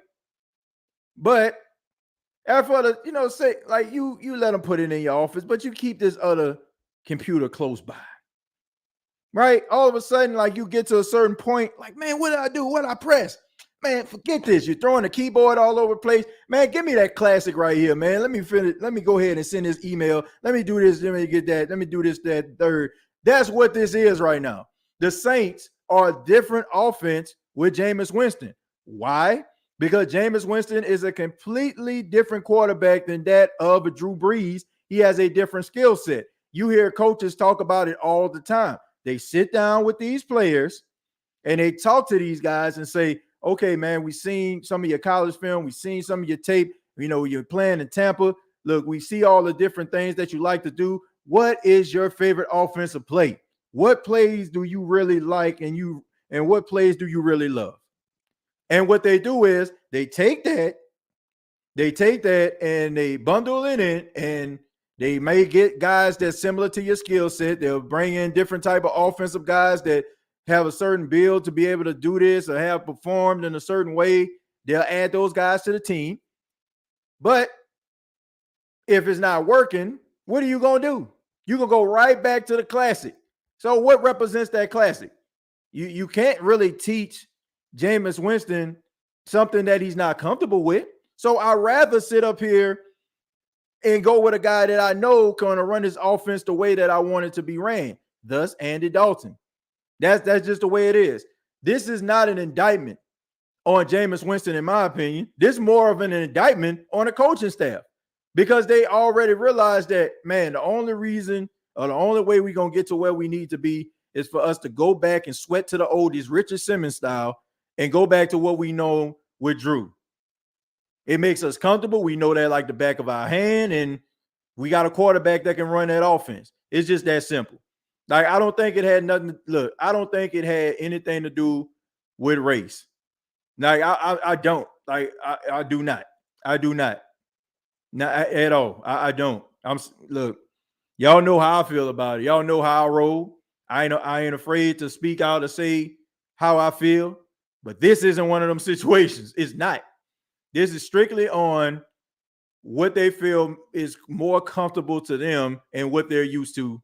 But after the, say like you let them put it in your office, but you keep this other computer close by, right? All of a sudden, like you get to a certain point, like, man, what did I do? What did I press? Man, forget this. You're throwing the keyboard all over the place. Man, give me that classic right here, man. Let me finish. Let me go ahead and send this email. Let me do this. Let me get that. Let me do this, that, third. That's what this is right now. The Saints are a different offense with Jameis Winston. Why? Because Jameis Winston is a completely different quarterback than that of Drew Brees. He has a different skill set. You hear coaches talk about it all the time. They sit down with these players and they talk to these guys and say, okay, man, we've seen some of your college film. We've seen some of your tape. You know, you're playing in Tampa. Look, we see all the different things that you like to do. What is your favorite offensive play? What plays do you really like and what plays do you really love? And what they do is they take that and they bundle it in, and they may get guys that's similar to your skill set. They'll bring in different type of offensive guys that have a certain build to be able to do this or have performed in a certain way. They'll add those guys to the team. But if it's not working, what are you going to do? You're going to go right back to the classic. So what represents that classic? You can't really teach Jameis Winston something that he's not comfortable with. So I'd rather sit up here and go with a guy that I know going to run his offense the way that I want it to be ran. Thus, Andy Dalton. That's just the way it is. This is not an indictment on Jameis Winston, in my opinion. This is more of an indictment on the coaching staff because they already realized that, man, the only reason or the only way we're going to get to where we need to be is for us to go back and sweat to the oldies, Richard Simmons style, and go back to what we know with Drew. It makes us comfortable. We know that like the back of our hand, and we got a quarterback that can run that offense. It's just that simple. Like, I don't think it had I don't think it had anything to do with race. Like, I don't. Like, I do not. I do not. Not at all. I don't. Look, y'all know how I feel about it. Y'all know how I roll. I ain't afraid to speak out or say how I feel. But this isn't one of them situations. It's not. This is strictly on what they feel is more comfortable to them and what they're used to.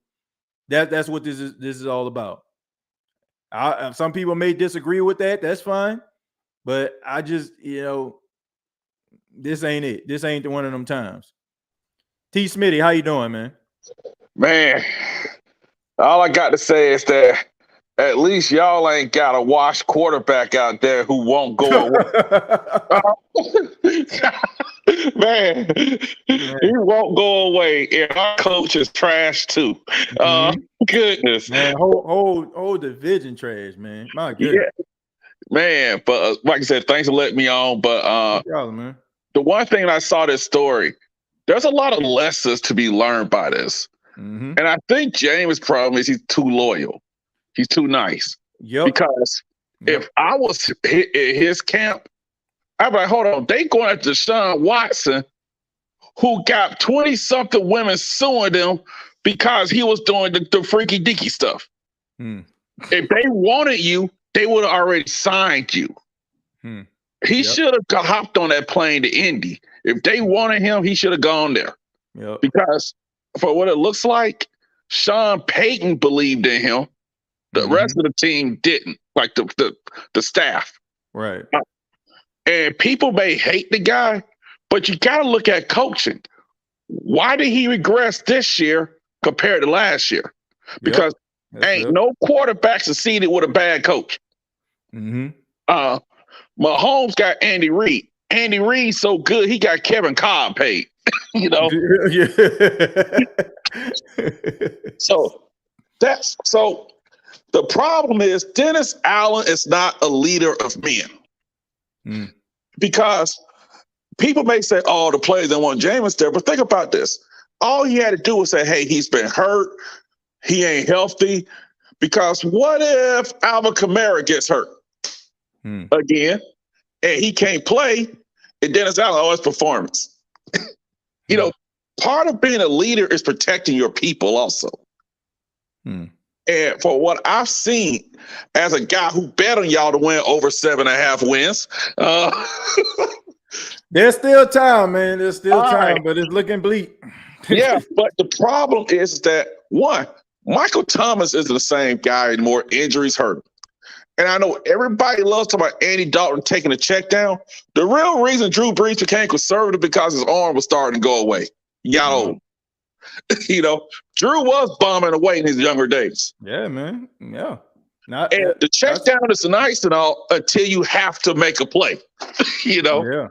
That's what this is all about. Some people may disagree with that. That's fine. But I just, this ain't it. This ain't one of them times. T. Smitty, how you doing, man? Man, all I got to say is that at least y'all ain't got a washed quarterback out there who won't go away. Man, he won't go away. And our coach is trash too. Goodness. Man, whole division trash, man. My goodness. Yeah. Man, but like I said, thanks for letting me on. But no problem, man. The one thing I saw this story, there's a lot of lessons to be learned by this. And I think James' problem is he's too loyal. He's too nice. Yep. Because if I was in his camp, I'd be like, hold on, they going after Deshaun Watson, who got 20-something women suing them because he was doing the freaky deaky stuff. If they wanted you, they would have already signed you. He should have hopped on that plane to Indy. If they wanted him, he should have gone there. Because for what it looks like, Sean Payton believed in him. The rest of the team didn't, like the staff. Right. And people may hate the guy, but you got to look at coaching. Why did he regress this year compared to last year? Because ain't no quarterback succeeded with a bad coach. Mahomes got Andy Reid. Andy Reid's so good, he got Kevin Cobb paid. You know? So the problem is Dennis Allen is not a leader of men. Because people may say, oh, the players don't want Jameis there, but think about this. All he had to do was say, hey, he's been hurt. He ain't healthy. Because what if Alvin Kamara gets hurt again and he can't play and Dennis Allen always performance? You know, part of being a leader is protecting your people also. And for what I've seen as a guy who bet on y'all to win over 7.5 wins, there's still time, man. There's still time, right. but it's looking bleak. Yeah, but the problem is that, one, Michael Thomas isn't the same guy anymore. Injuries hurt him. And I know everybody loves talking about Andy Dalton taking a check down. The real reason Drew Brees became conservative because his arm was starting to go away. He got old. You know, Drew was bombing away in his younger days. Yeah, man. Yeah. And the check down is nice and all until you have to make a play. You know?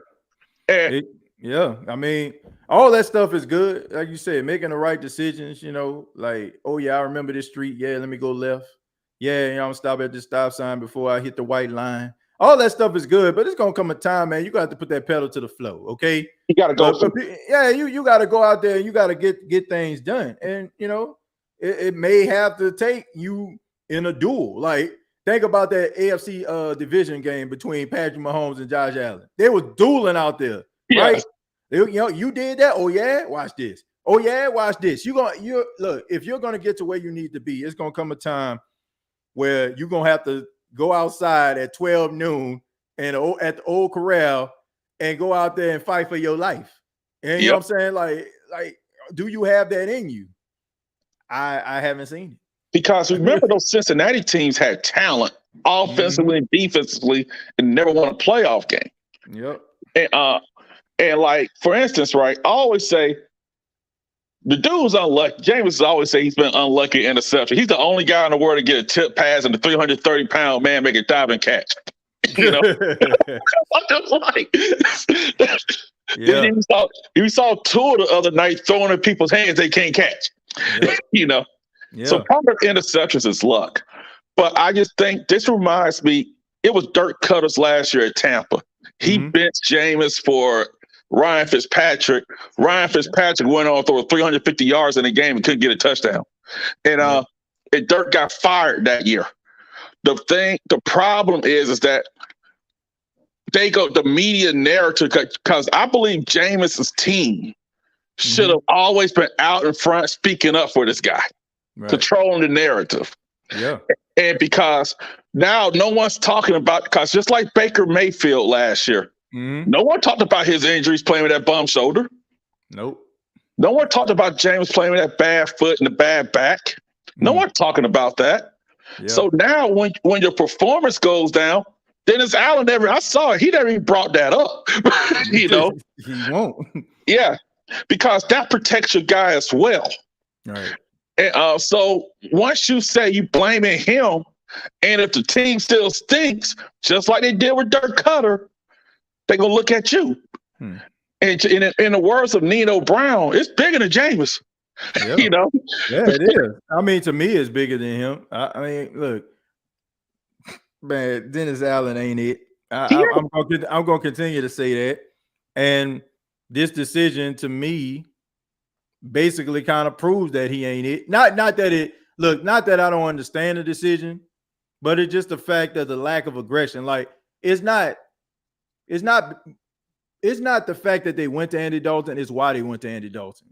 Yeah. Yeah. I mean, all that stuff is good. Like you said, making the right decisions, you know, like, oh, yeah, I remember this street. Yeah, let me go left. Yeah, you know, I'm stop at this stop sign before I hit the white line. All that stuff is good, but it's gonna come a time, man. You got to put that pedal to the floor, okay? You gotta go. You got to go out there and you got to get things done. And you know, it may have to take you in a duel. Like, think about that AFC division game between Patrick Mahomes and Josh Allen. They were dueling out there, right? You know, you did that. Oh yeah, watch this. Oh yeah, watch this. You look. If you're gonna get to where you need to be, it's gonna come a time where you're gonna have to go outside at 12 noon and at the old corral and go out there and fight for your life. And you know what I'm saying? Like, do you have that in you? I haven't seen it. Because remember, those Cincinnati teams had talent offensively and defensively and never won a playoff game. Yep. And like, for instance, right, I always say the dude's unlucky. Jameis always say he's been unlucky interception. He's the only guy in the world to get a tip pass and the 330-pound man make a dive and catch. You know, I'm just like, you saw Tua the other night throwing at people's hands they can't catch. You know, so part of interceptions is luck. But I just think this reminds me, it was Dirk Cutter's last year at Tampa. He benched Jameis for Ryan Fitzpatrick. Ryan Fitzpatrick went on for 350 yards in a game and couldn't get a touchdown. And Dirk got fired that year. The problem is that they go the media narrative, because I believe Jameis's team should have always been out in front speaking up for this guy, controlling the narrative. Yeah. And because now no one's talking about, because just like Baker Mayfield last year, no one talked about his injuries playing with that bum shoulder. Nope. No one talked about James playing with that bad foot and the bad back. No one's talking about that. Yeah. So now when your performance goes down, Dennis Allen he never even brought that up. You know? He won't. Yeah. Because that protects your guy as well. Right. And so once you say you blaming him, and if the team still stinks, just like they did with Dirk Cutter, they're going to look at you. And in the words of Nino Brown, it's bigger than Jameis. Yeah. You know? Yeah, it is. I mean, to me, it's bigger than him. I mean, look, man, Dennis Allen ain't it. I'm going to continue to say that. And this decision, to me, basically kind of proves that he ain't it. Not that I don't understand the decision, but it's just the fact that the lack of aggression. Like, it's not the fact that they went to Andy Dalton, it's why they went to Andy Dalton.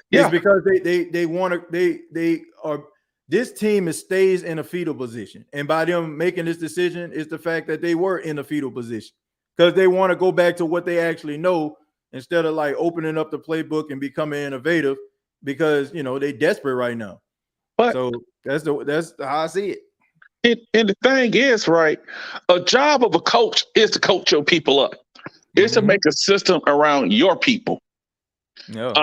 Yeah. It's because they want to this team stays in a fetal position. And by them making this decision is the fact that they were in a fetal position. Because they want to go back to what they actually know instead of like opening up the playbook and becoming innovative, because you know they desperate right now. But so that's how I see it. And the thing is, right, a job of a coach is to coach your people up. It's to make a system around your people. Yeah.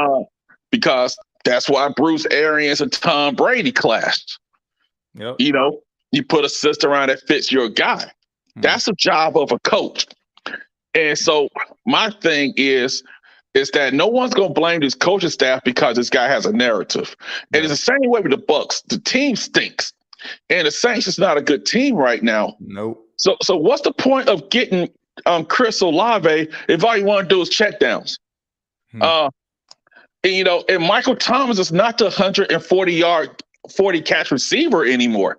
Because that's why Bruce Arians and Tom Brady clashed. Yep. You know, you put a system around that fits your guy. That's a job of a coach. And so my thing is that no one's going to blame this coaching staff because this guy has a narrative. And it's the same way with the Bucks. The team stinks. And the Saints is not a good team right now. Nope. So what's the point of getting Chris Olave if all you want to do is check downs? And Michael Thomas is not the 140-yard, 40-catch receiver anymore.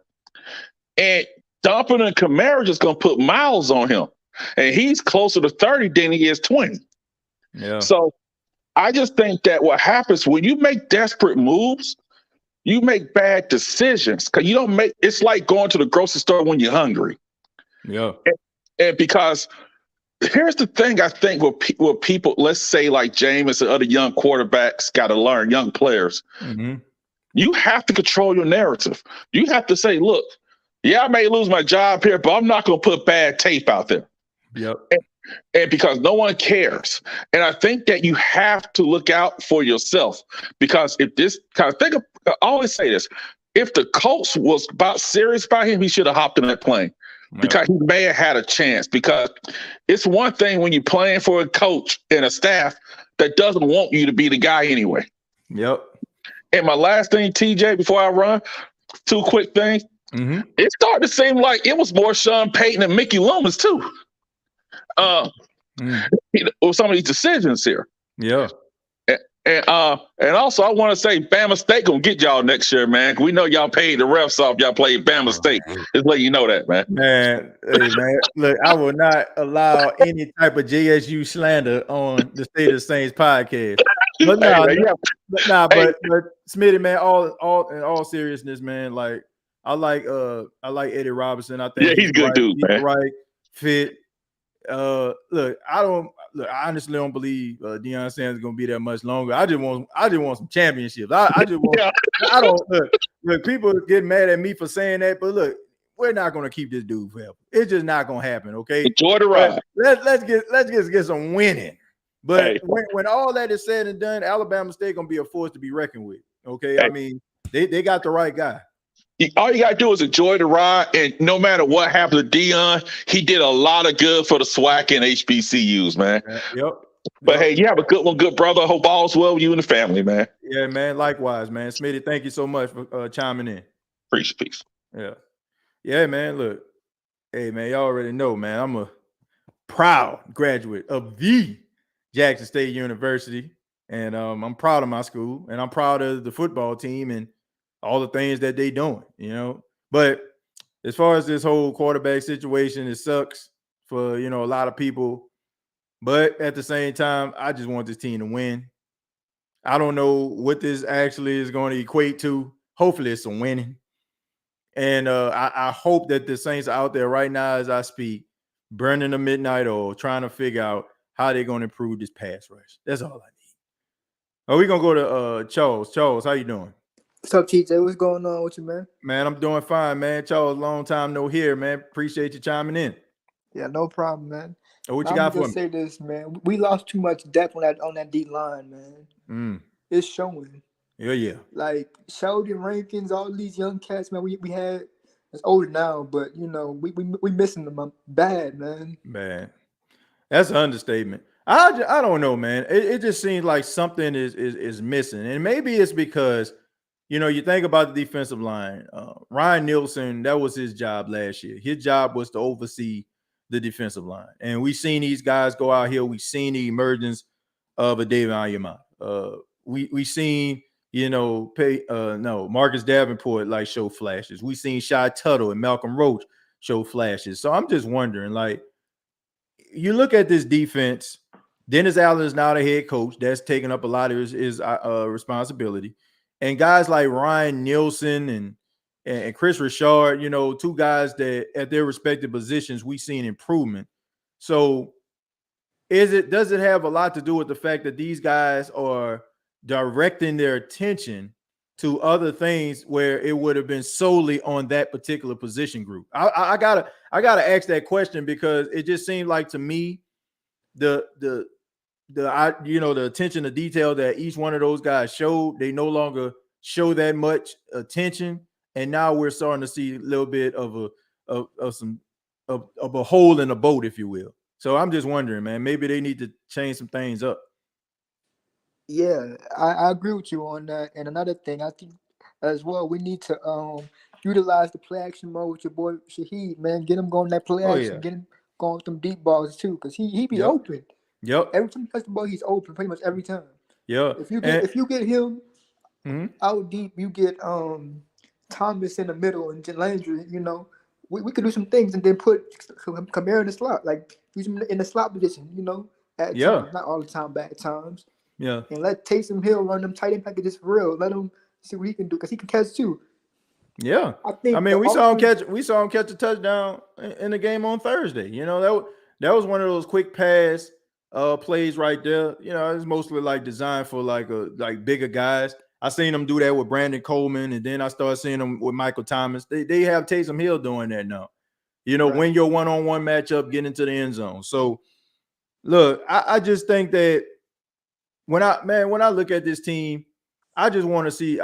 And Dumpin and Kamara just going to put miles on him. And he's closer to 30 than he is 20. Yeah. So I just think that what happens when you make desperate moves, you make bad decisions. Because you don't make – it's like going to the grocery store when you're hungry. Yeah. And because here's the thing I think what people, let's say like Jameis and other young quarterbacks got to learn, young players. Mm-hmm. You have to control your narrative. You have to say, look, yeah, I may lose my job here, but I'm not going to put bad tape out there. Yep. And because no one cares. And I think that you have to look out for yourself because if this kind of think of, I always say this, if the Colts was serious about him, he should have hopped in that plane because he may have had a chance because it's one thing when you're playing for a coach and a staff that doesn't want you to be the guy anyway. Yep. And my last thing, TJ, before I run, two quick things. Mm-hmm. It started to seem like it was more Sean Payton and Mickey Loomis too. With some of these decisions here. Yeah. And also I want to say Bama State gonna get y'all next year, man. We know y'all paid the refs off. Y'all played Bama State. Just let you know that, man. Man, hey, man. Look, I will not allow any type of JSU slander on the State of the Saints podcast. But but Smitty, man, all in all seriousness, man, like I like Eddie Robinson. I think he's a good dude, man. Right fit. Look, I honestly don't believe Deion Sanders is gonna be that much longer. I just want some championships. I just want. I don't look. People get mad at me for saying that, but look, we're not gonna keep this dude forever. It's just not gonna happen. Okay, enjoy the ride. Let's get some winning. But when all that is said and done, Alabama State gonna be a force to be reckoned with. Okay, I mean they got the right guy. All you got to do is enjoy the ride, and no matter what happened to Deion, he did a lot of good for the SWAC and HBCUs, man. Yep. But hey, you have a good one, good brother. Hope all's well with you and the family, man. Yeah, man. Likewise, man. Smitty, thank you so much for chiming in. Appreciate peace. Yeah, man. Look, hey, man, y'all already know, man. I'm a proud graduate of the Jackson State University, and I'm proud of my school, and I'm proud of the football team and all the things that they doing, But as far as this whole quarterback situation, it sucks for, a lot of people. But at the same time, I just want this team to win. I don't know what this actually is going to equate to. Hopefully it's some winning. And I hope that the Saints are out there right now as I speak, burning the midnight oil, trying to figure out how they're going to improve this pass rush. That's all I need. We're going to go to Charles. Charles, how you doing? What's up, TJ? What's going on with you, man? Man, I'm doing fine, man. Charles, long time no hear, man. Appreciate you chiming in. Yeah, no problem, man. What you got for me? I'm gonna say this, man. We lost too much depth on that D line, man. It's showing. Yeah. Like Sheldon Rankins, all these young cats, man. We had it's older now, but we missing them bad, man. Man, that's an understatement. I don't know, man. It just seems like something is missing, and maybe it's because. You think about the defensive line. Ryan Nielsen, that was his job last year. His job was to oversee the defensive line. And we've seen these guys go out here. We've seen the emergence of a David Onyema. We've seen, Marcus Davenport, show flashes. We've seen Shy Tuttle and Malcolm Roach show flashes. So I'm just wondering, you look at this defense, Dennis Allen is now the head coach. That's taking up a lot of his responsibility. And guys like Ryan Nielsen and Chris Richard, two guys that at their respective positions, we've seen improvement. So does it have a lot to do with the fact that these guys are directing their attention to other things where it would have been solely on that particular position group? I gotta ask that question because it just seemed like to me the attention to detail that each one of those guys showed, they no longer show that much attention, and now we're starting to see a little bit of a hole in the boat, if you will. So I'm just wondering, man, maybe they need to change some things up. Yeah, I agree with you on that. And another thing, I think as well, we need to utilize the play action mode with your boy Shaheed, man. Get him going that play action, get him going with them deep balls too, because he be open. Yep. Every time he touches the ball, he's open pretty much every time. Yeah. If you get him out deep, you get Thomas in the middle and Landry, we could do some things and then put Kamara in the slot, like use him in the slot position, at times, not all the time, but at times. Yeah. And let Taysom Hill run them tight end packages for real. Let him see what he can do because he can catch too. Yeah. I mean, we saw him catch a touchdown in the game on Thursday. That was one of those quick pass plays right there. It's mostly like designed for like bigger guys. I seen him do that with Brandon Coleman, and then I started seeing him with Michael Thomas. They have Taysom Hill doing that now. Win your one-on-one matchup, get into the end zone. So look, I just think that when I look at this team, I just want to see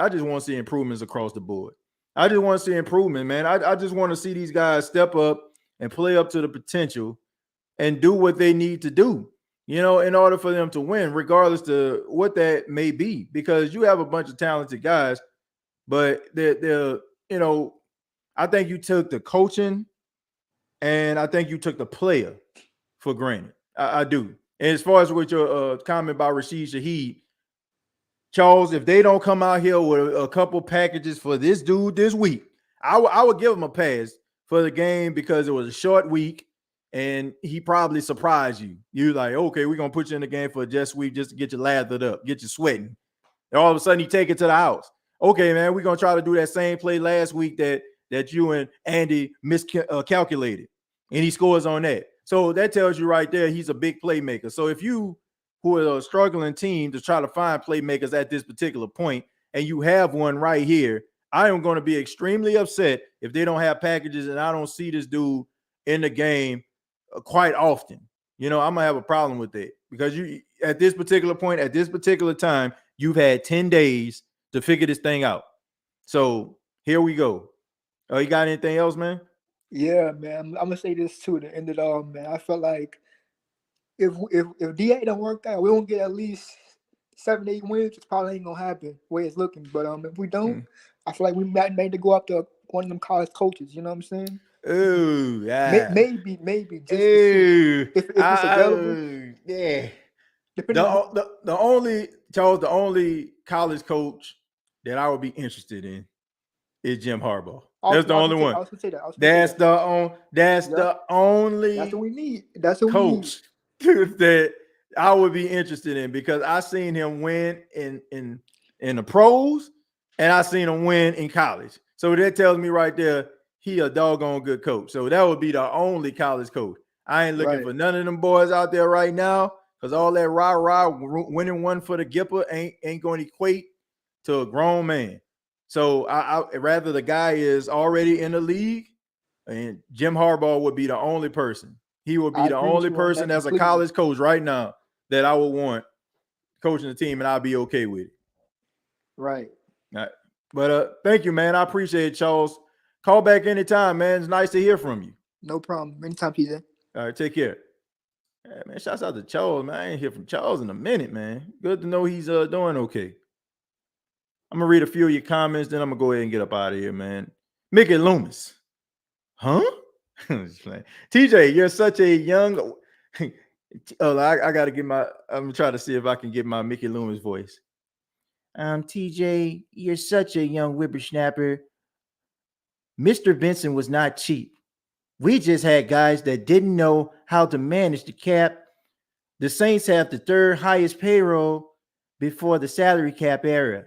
improvements across the board. I just want to see improvement, man. I just want to see these guys step up and play up to the potential and do what they need to do, in order for them to win, regardless to what that may be, because you have a bunch of talented guys, but they're I think you took the coaching and I think you took the player for granted. I do. And as far as with your comment about Rashid Shaheed, Charles, if they don't come out here with a couple packages for this dude this week, I would give him a pass for the game because it was a short week and he probably surprised you. You're like, okay, we're going to put you in the game for just week just to get you lathered up, get you sweating. And all of a sudden, you take it to the house. Okay, man, we're going to try to do that same play last week that you and Andy miscalculated, and he scores on that. So that tells you right there he's a big playmaker. So if you, who are a struggling team, to try to find playmakers at this particular point, and you have one right here, I am going to be extremely upset if they don't have packages and I don't see this dude in the game quite often. I'm going to have a problem with that because you, at this particular point, at this particular time, you've had 10 days to figure this thing out. So here we go. You got anything else, man? Yeah, man. I'm gonna say this too. To end it all, man. I felt like if DA don't work out, we won't get at least 7-8 wins. It probably ain't gonna happen the way it's looking. But if we don't, I feel like we might need to go up to one of them college coaches. You know what I'm saying? Ooh, yeah. Maybe. Just to see if it's available. Yeah. The only college coach that I would be interested in is Jim Harbaugh. That's the only one. That's the only. That's what we need. That's what coach that I would be interested in because I seen him win in the pros and I seen him win in college. So that tells me right there he a doggone good coach. So that would be the only college coach. I ain't looking for none of them boys out there right now because all that rah winning one for the Gipper ain't going to equate to a grown man. So I rather the guy is already in the league, and Jim Harbaugh would be the only person. He would be the only person as a college coach right now that I would want coaching the team, and I'll be okay with it. Right. But thank you, man. I appreciate it, Charles. Call back anytime, man. It's nice to hear from you. No problem. Anytime, PJ. All right, take care. Yeah, man, shouts out to Charles, man. I ain't hear from Charles in a minute, man. Good to know he's doing okay. I'm going to read a few of your comments, then I'm going to go ahead and get up out of here, man. Mickey Loomis. Huh? TJ, you're such a young... I got to get I'm going to try to see if I can get my Mickey Loomis voice. TJ, you're such a young whippersnapper. Mr. Benson was not cheap. We just had guys that didn't know how to manage the cap. The Saints have the third highest payroll before the salary cap era.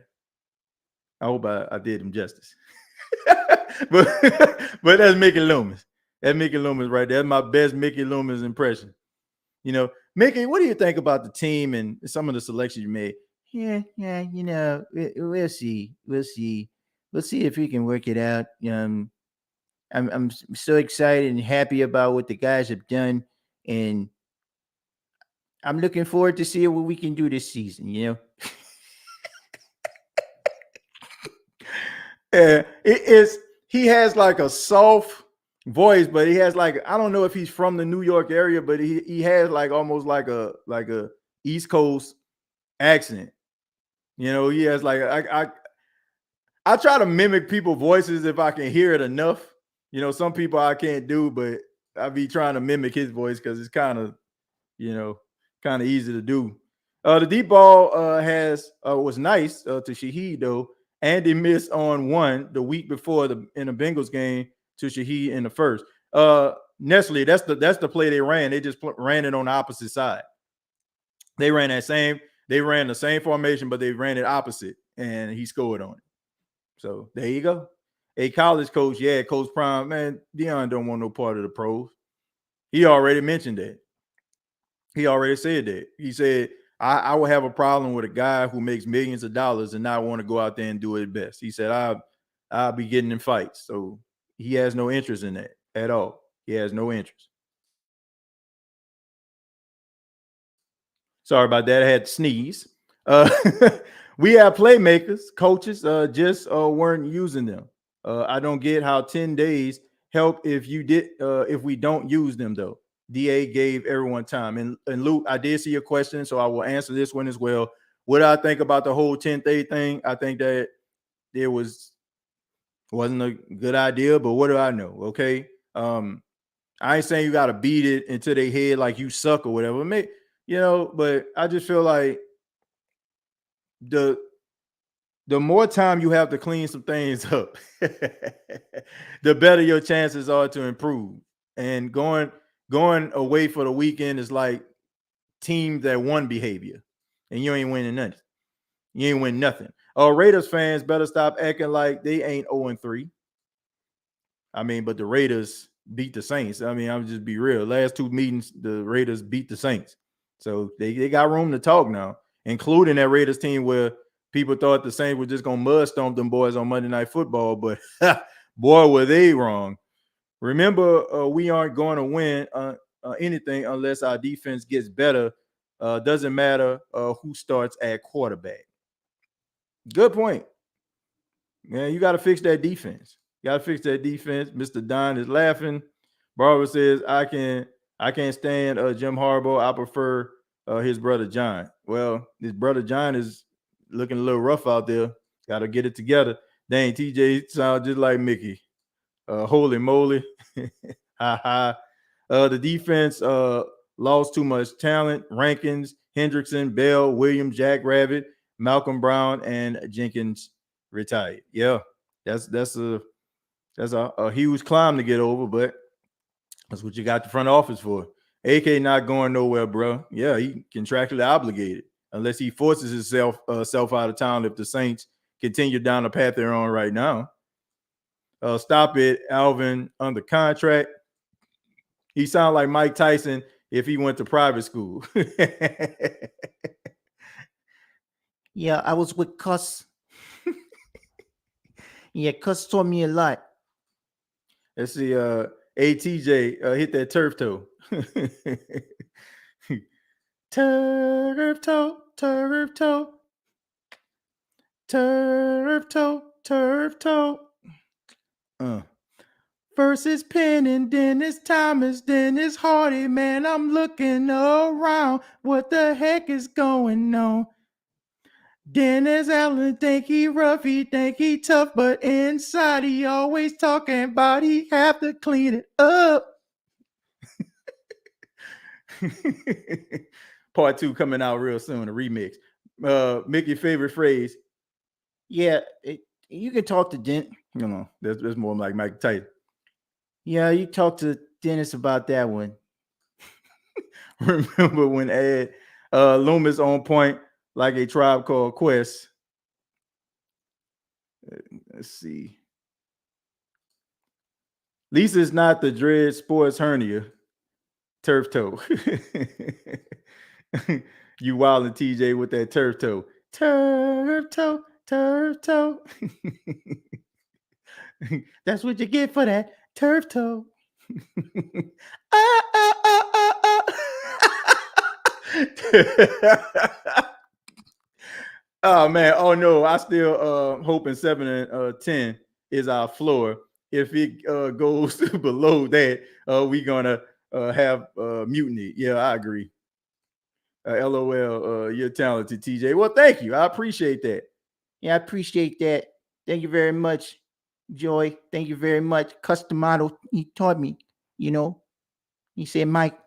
I hope I did him justice. but that's Mickey Loomis. That's Mickey Loomis right there. That's my best Mickey Loomis impression. Mickey, what do you think about the team and some of the selections you made? Yeah, we'll see. We'll see if we can work it out. I'm so excited and happy about what the guys have done, and I'm looking forward to seeing what we can do this season. He has like a soft voice, but he has like, I don't know if he's from the New York area, but he has like almost like a East Coast accent. You know, he has like I try to mimic people's voices if I can hear it enough. You know, some people I can't do, but I be trying to mimic his voice because it's kind of, you know, kind of easy to do. The deep ball was nice to Shaheed though. Andy missed on one the week before in the Bengals game to Shaheed in the first. Nestle, that's the play they ran. They just ran it on the opposite side. They ran the same formation, but they ran it opposite, and he scored on it. So there you go. A college coach, yeah, Coach Prime, man, Deion don't want no part of the pros. He already mentioned that. He already said that. He said, I will have a problem with a guy who makes millions of dollars and not want to go out there and do it best. He said, I'll be getting in fights. So he has no interest in that at all. He has no interest. Sorry about that. I had to sneeze. We have playmakers, coaches just weren't using them. I don't get how 10 days help if we don't use them though. DA gave everyone time. And Luke, I did see your question, so I will answer this one as well. What I think about the whole 10th day thing, I think that it wasn't a good idea, but what do I know? Okay. I ain't saying you got to beat it into their head like you suck or whatever. But I just feel like the more time you have to clean some things up, the better your chances are to improve. And going away for the weekend is like teams that won behavior, and you ain't winning nothing. You ain't win nothing. Raiders fans better stop acting like they ain't 0-3. I mean, but the Raiders beat the Saints. I mean, I'm just be real. Last two meetings, the Raiders beat the Saints. So they got room to talk now, including that Raiders team where people thought the Saints were just going to mud stomp them boys on Monday Night Football. But boy, were they wrong. Remember, we aren't going to win anything unless our defense gets better. Doesn't matter who starts at quarterback. Good point. Man, you got to fix that defense. Mr. Don is laughing. Barbara says, I can't stand Jim Harbaugh. I prefer his brother John. Well, his brother John is looking a little rough out there. Got to get it together. Dang, TJ sounds just like Mickey. Holy moly. Ha ha. The defense lost too much talent. Rankins, Hendrickson, Bell, Williams, Jackrabbit, Malcolm Brown, and Jenkins retired. Yeah, that's a huge climb to get over, but that's what you got the front office for. AK not going nowhere, bro. Yeah, he contractually obligated unless he forces himself out of town if the Saints continue down the path they're on right now. Stop it, Alvin, under contract. He sounds like Mike Tyson if he went to private school. Yeah, I was with Cuss. Yeah, Cuss taught me a lot. Let's see, ATJ, hit that turf toe. Turf toe, turf toe. Turf toe, turf toe. First it's Penn and then it's Thomas, then it's Hardy. Man, I'm looking around. What the heck is going on? Dennis Allen think he rough, he think he tough, but inside he always talking about he have to clean it up. Part 2 coming out real soon, a remix. Mickey, favorite phrase? Yeah, you can talk to Dennis. No, that's more like Mike Tyson. Yeah, you talk to Dennis about that one. Remember when Ed Loomis on point like a Tribe Called Quest? Let's see. Lisa's not the dread sports hernia. Turf toe. You wildin' TJ with that turf toe. Turf toe, turf toe. That's what you get for that turf toe. Oh man, oh no, I still hoping 7 and 10 is our floor. if it goes below that, we gonna have mutiny. Yeah, I agree. LOL, you're talented, TJ. Well, thank you. I appreciate that. Yeah, I appreciate that. Thank you very much, Joy. Thank you very much. Custom model, he taught me, he said, Mike,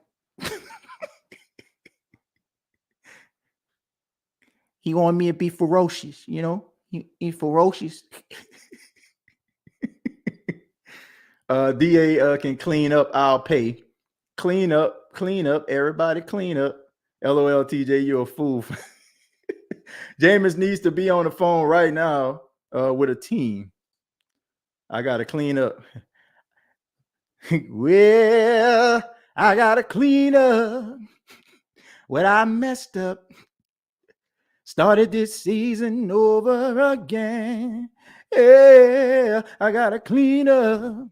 he wanted me to be ferocious, he ferocious. DA can clean up, I'll pay. Clean up, everybody clean up. LOL, TJ, you're a fool. Jameis needs to be on the phone right now with a team. I got to clean up. Well, I got to clean up what I messed up. Started this season over again. Yeah, I got to clean up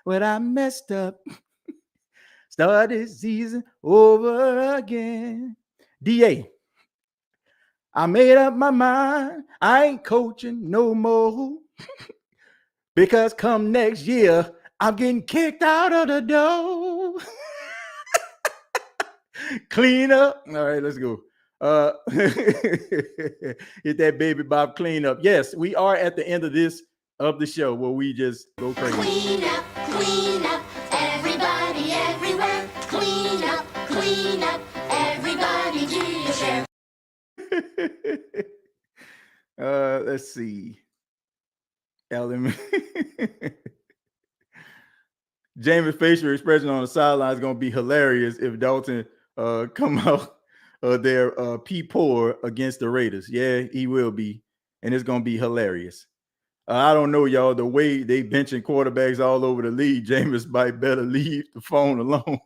what I messed up. Started season over again. DA, I made up my mind. I ain't coaching no more. Because come next year, I'm getting kicked out of the door. Clean up. All right, let's go. Hit that baby Bob clean up. Yes, we are at the end of the show where we just go crazy. Clean up, everybody everywhere. Clean up, everybody do your share. Let's see. Ellen. Jameis' facial expression on the sideline is going to be hilarious if Dalton come out there P4 against the Raiders. Yeah, he will be. And it's going to be hilarious. I don't know, y'all. The way they benching quarterbacks all over the league, Jameis might better leave the phone alone.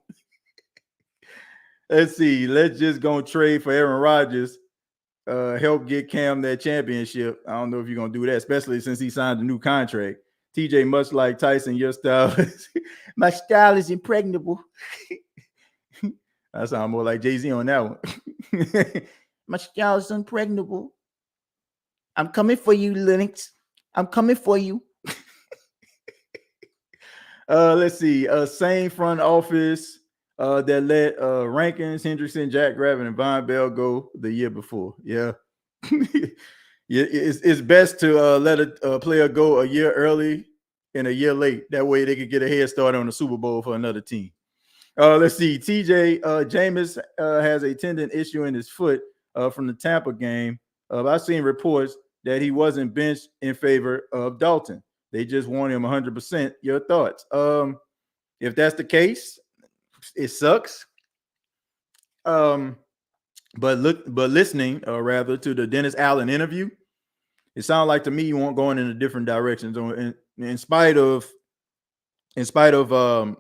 Let's see. Let's just go trade for Aaron Rodgers. Help get Cam that championship. I don't know if you're going to do that, especially since he signed a new contract. TJ, much like Tyson, your style my style is impregnable. I sound more like Jay-Z on that one. My style is impregnable. I'm coming for you, Linux. I'm coming for you. Let's see. Same front office that let Rankins, Hendrickson, Jack Gravin, and Von Bell go the year before. Yeah. It's best to let a player go a year early and a year late. That way they could get a head start on the Super Bowl for another team. Let's see. TJ, Jameis has a tendon issue in his foot from the Tampa game. I've seen reports that he wasn't benched in favor of Dalton. They just want him 100%. Your thoughts? If that's the case, it sucks. But listening, rather, to the Dennis Allen interview, it sounded like to me you weren't going in a different direction. In spite of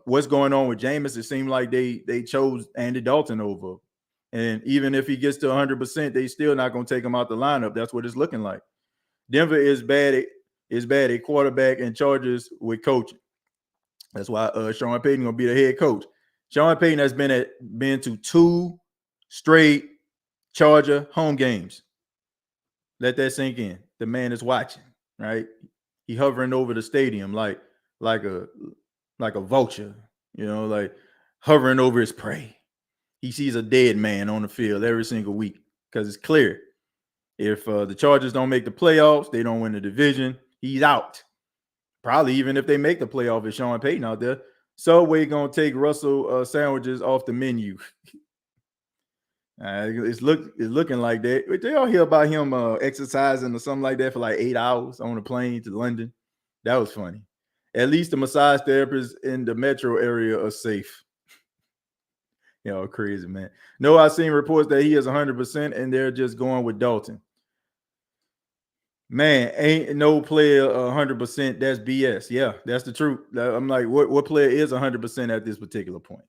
what's going on with Jameis, it seemed like they chose Andy Dalton over. And even if he gets to 100%, they still not going to take him out the lineup. That's what it's looking like. Denver is bad at quarterback and Chargers with coaching. That's why Sean Payton going to be the head coach. Sean Payton has been to 2 straight Charger home games. Let that sink in. The man is watching, right? He hovering over the stadium like a vulture, like hovering over his prey. He sees a dead man on the field every single week because it's clear. If the Chargers don't make the playoffs, they don't win the division, he's out. Probably even if they make the playoff, it's Sean Payton out there. Subway going to take Russell sandwiches off the menu. It's looking like that. Did y'all hear about him exercising or something like that for like 8 hours on a plane to London? That was funny. At least the massage therapists in the metro area are safe. Crazy, man. No, I've seen reports that he is 100% and they're just going with Dalton. Man, ain't no player 100%. That's BS. Yeah, that's the truth. I'm like, what player is 100% at this particular point?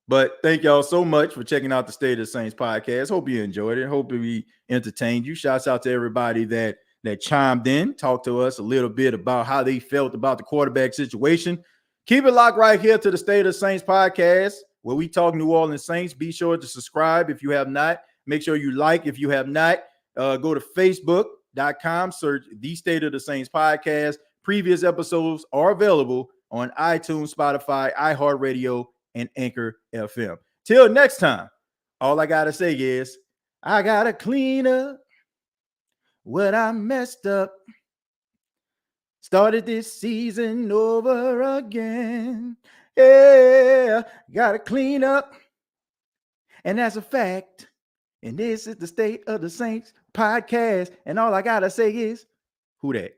But thank y'all so much for checking out the State of the Saints podcast. Hope you enjoyed it. Hope we entertained you. Shouts out to everybody that chimed in, talked to us a little bit about how they felt about the quarterback situation. Keep it locked right here to the State of the Saints podcast, where we talk New Orleans Saints. Be sure to subscribe if you have not. Make sure you like if you have not. Go to Facebook.com, search the State of the Saints podcast. previous episodes are available on iTunes, Spotify, iHeartRadio, and Anchor FM. Till next time, all I got to say is I got to clean up what I messed up. Started this season over again. Yeah, got to clean up. And that's a fact. And this is the State of the Saints podcast. And all I got to say is, who that?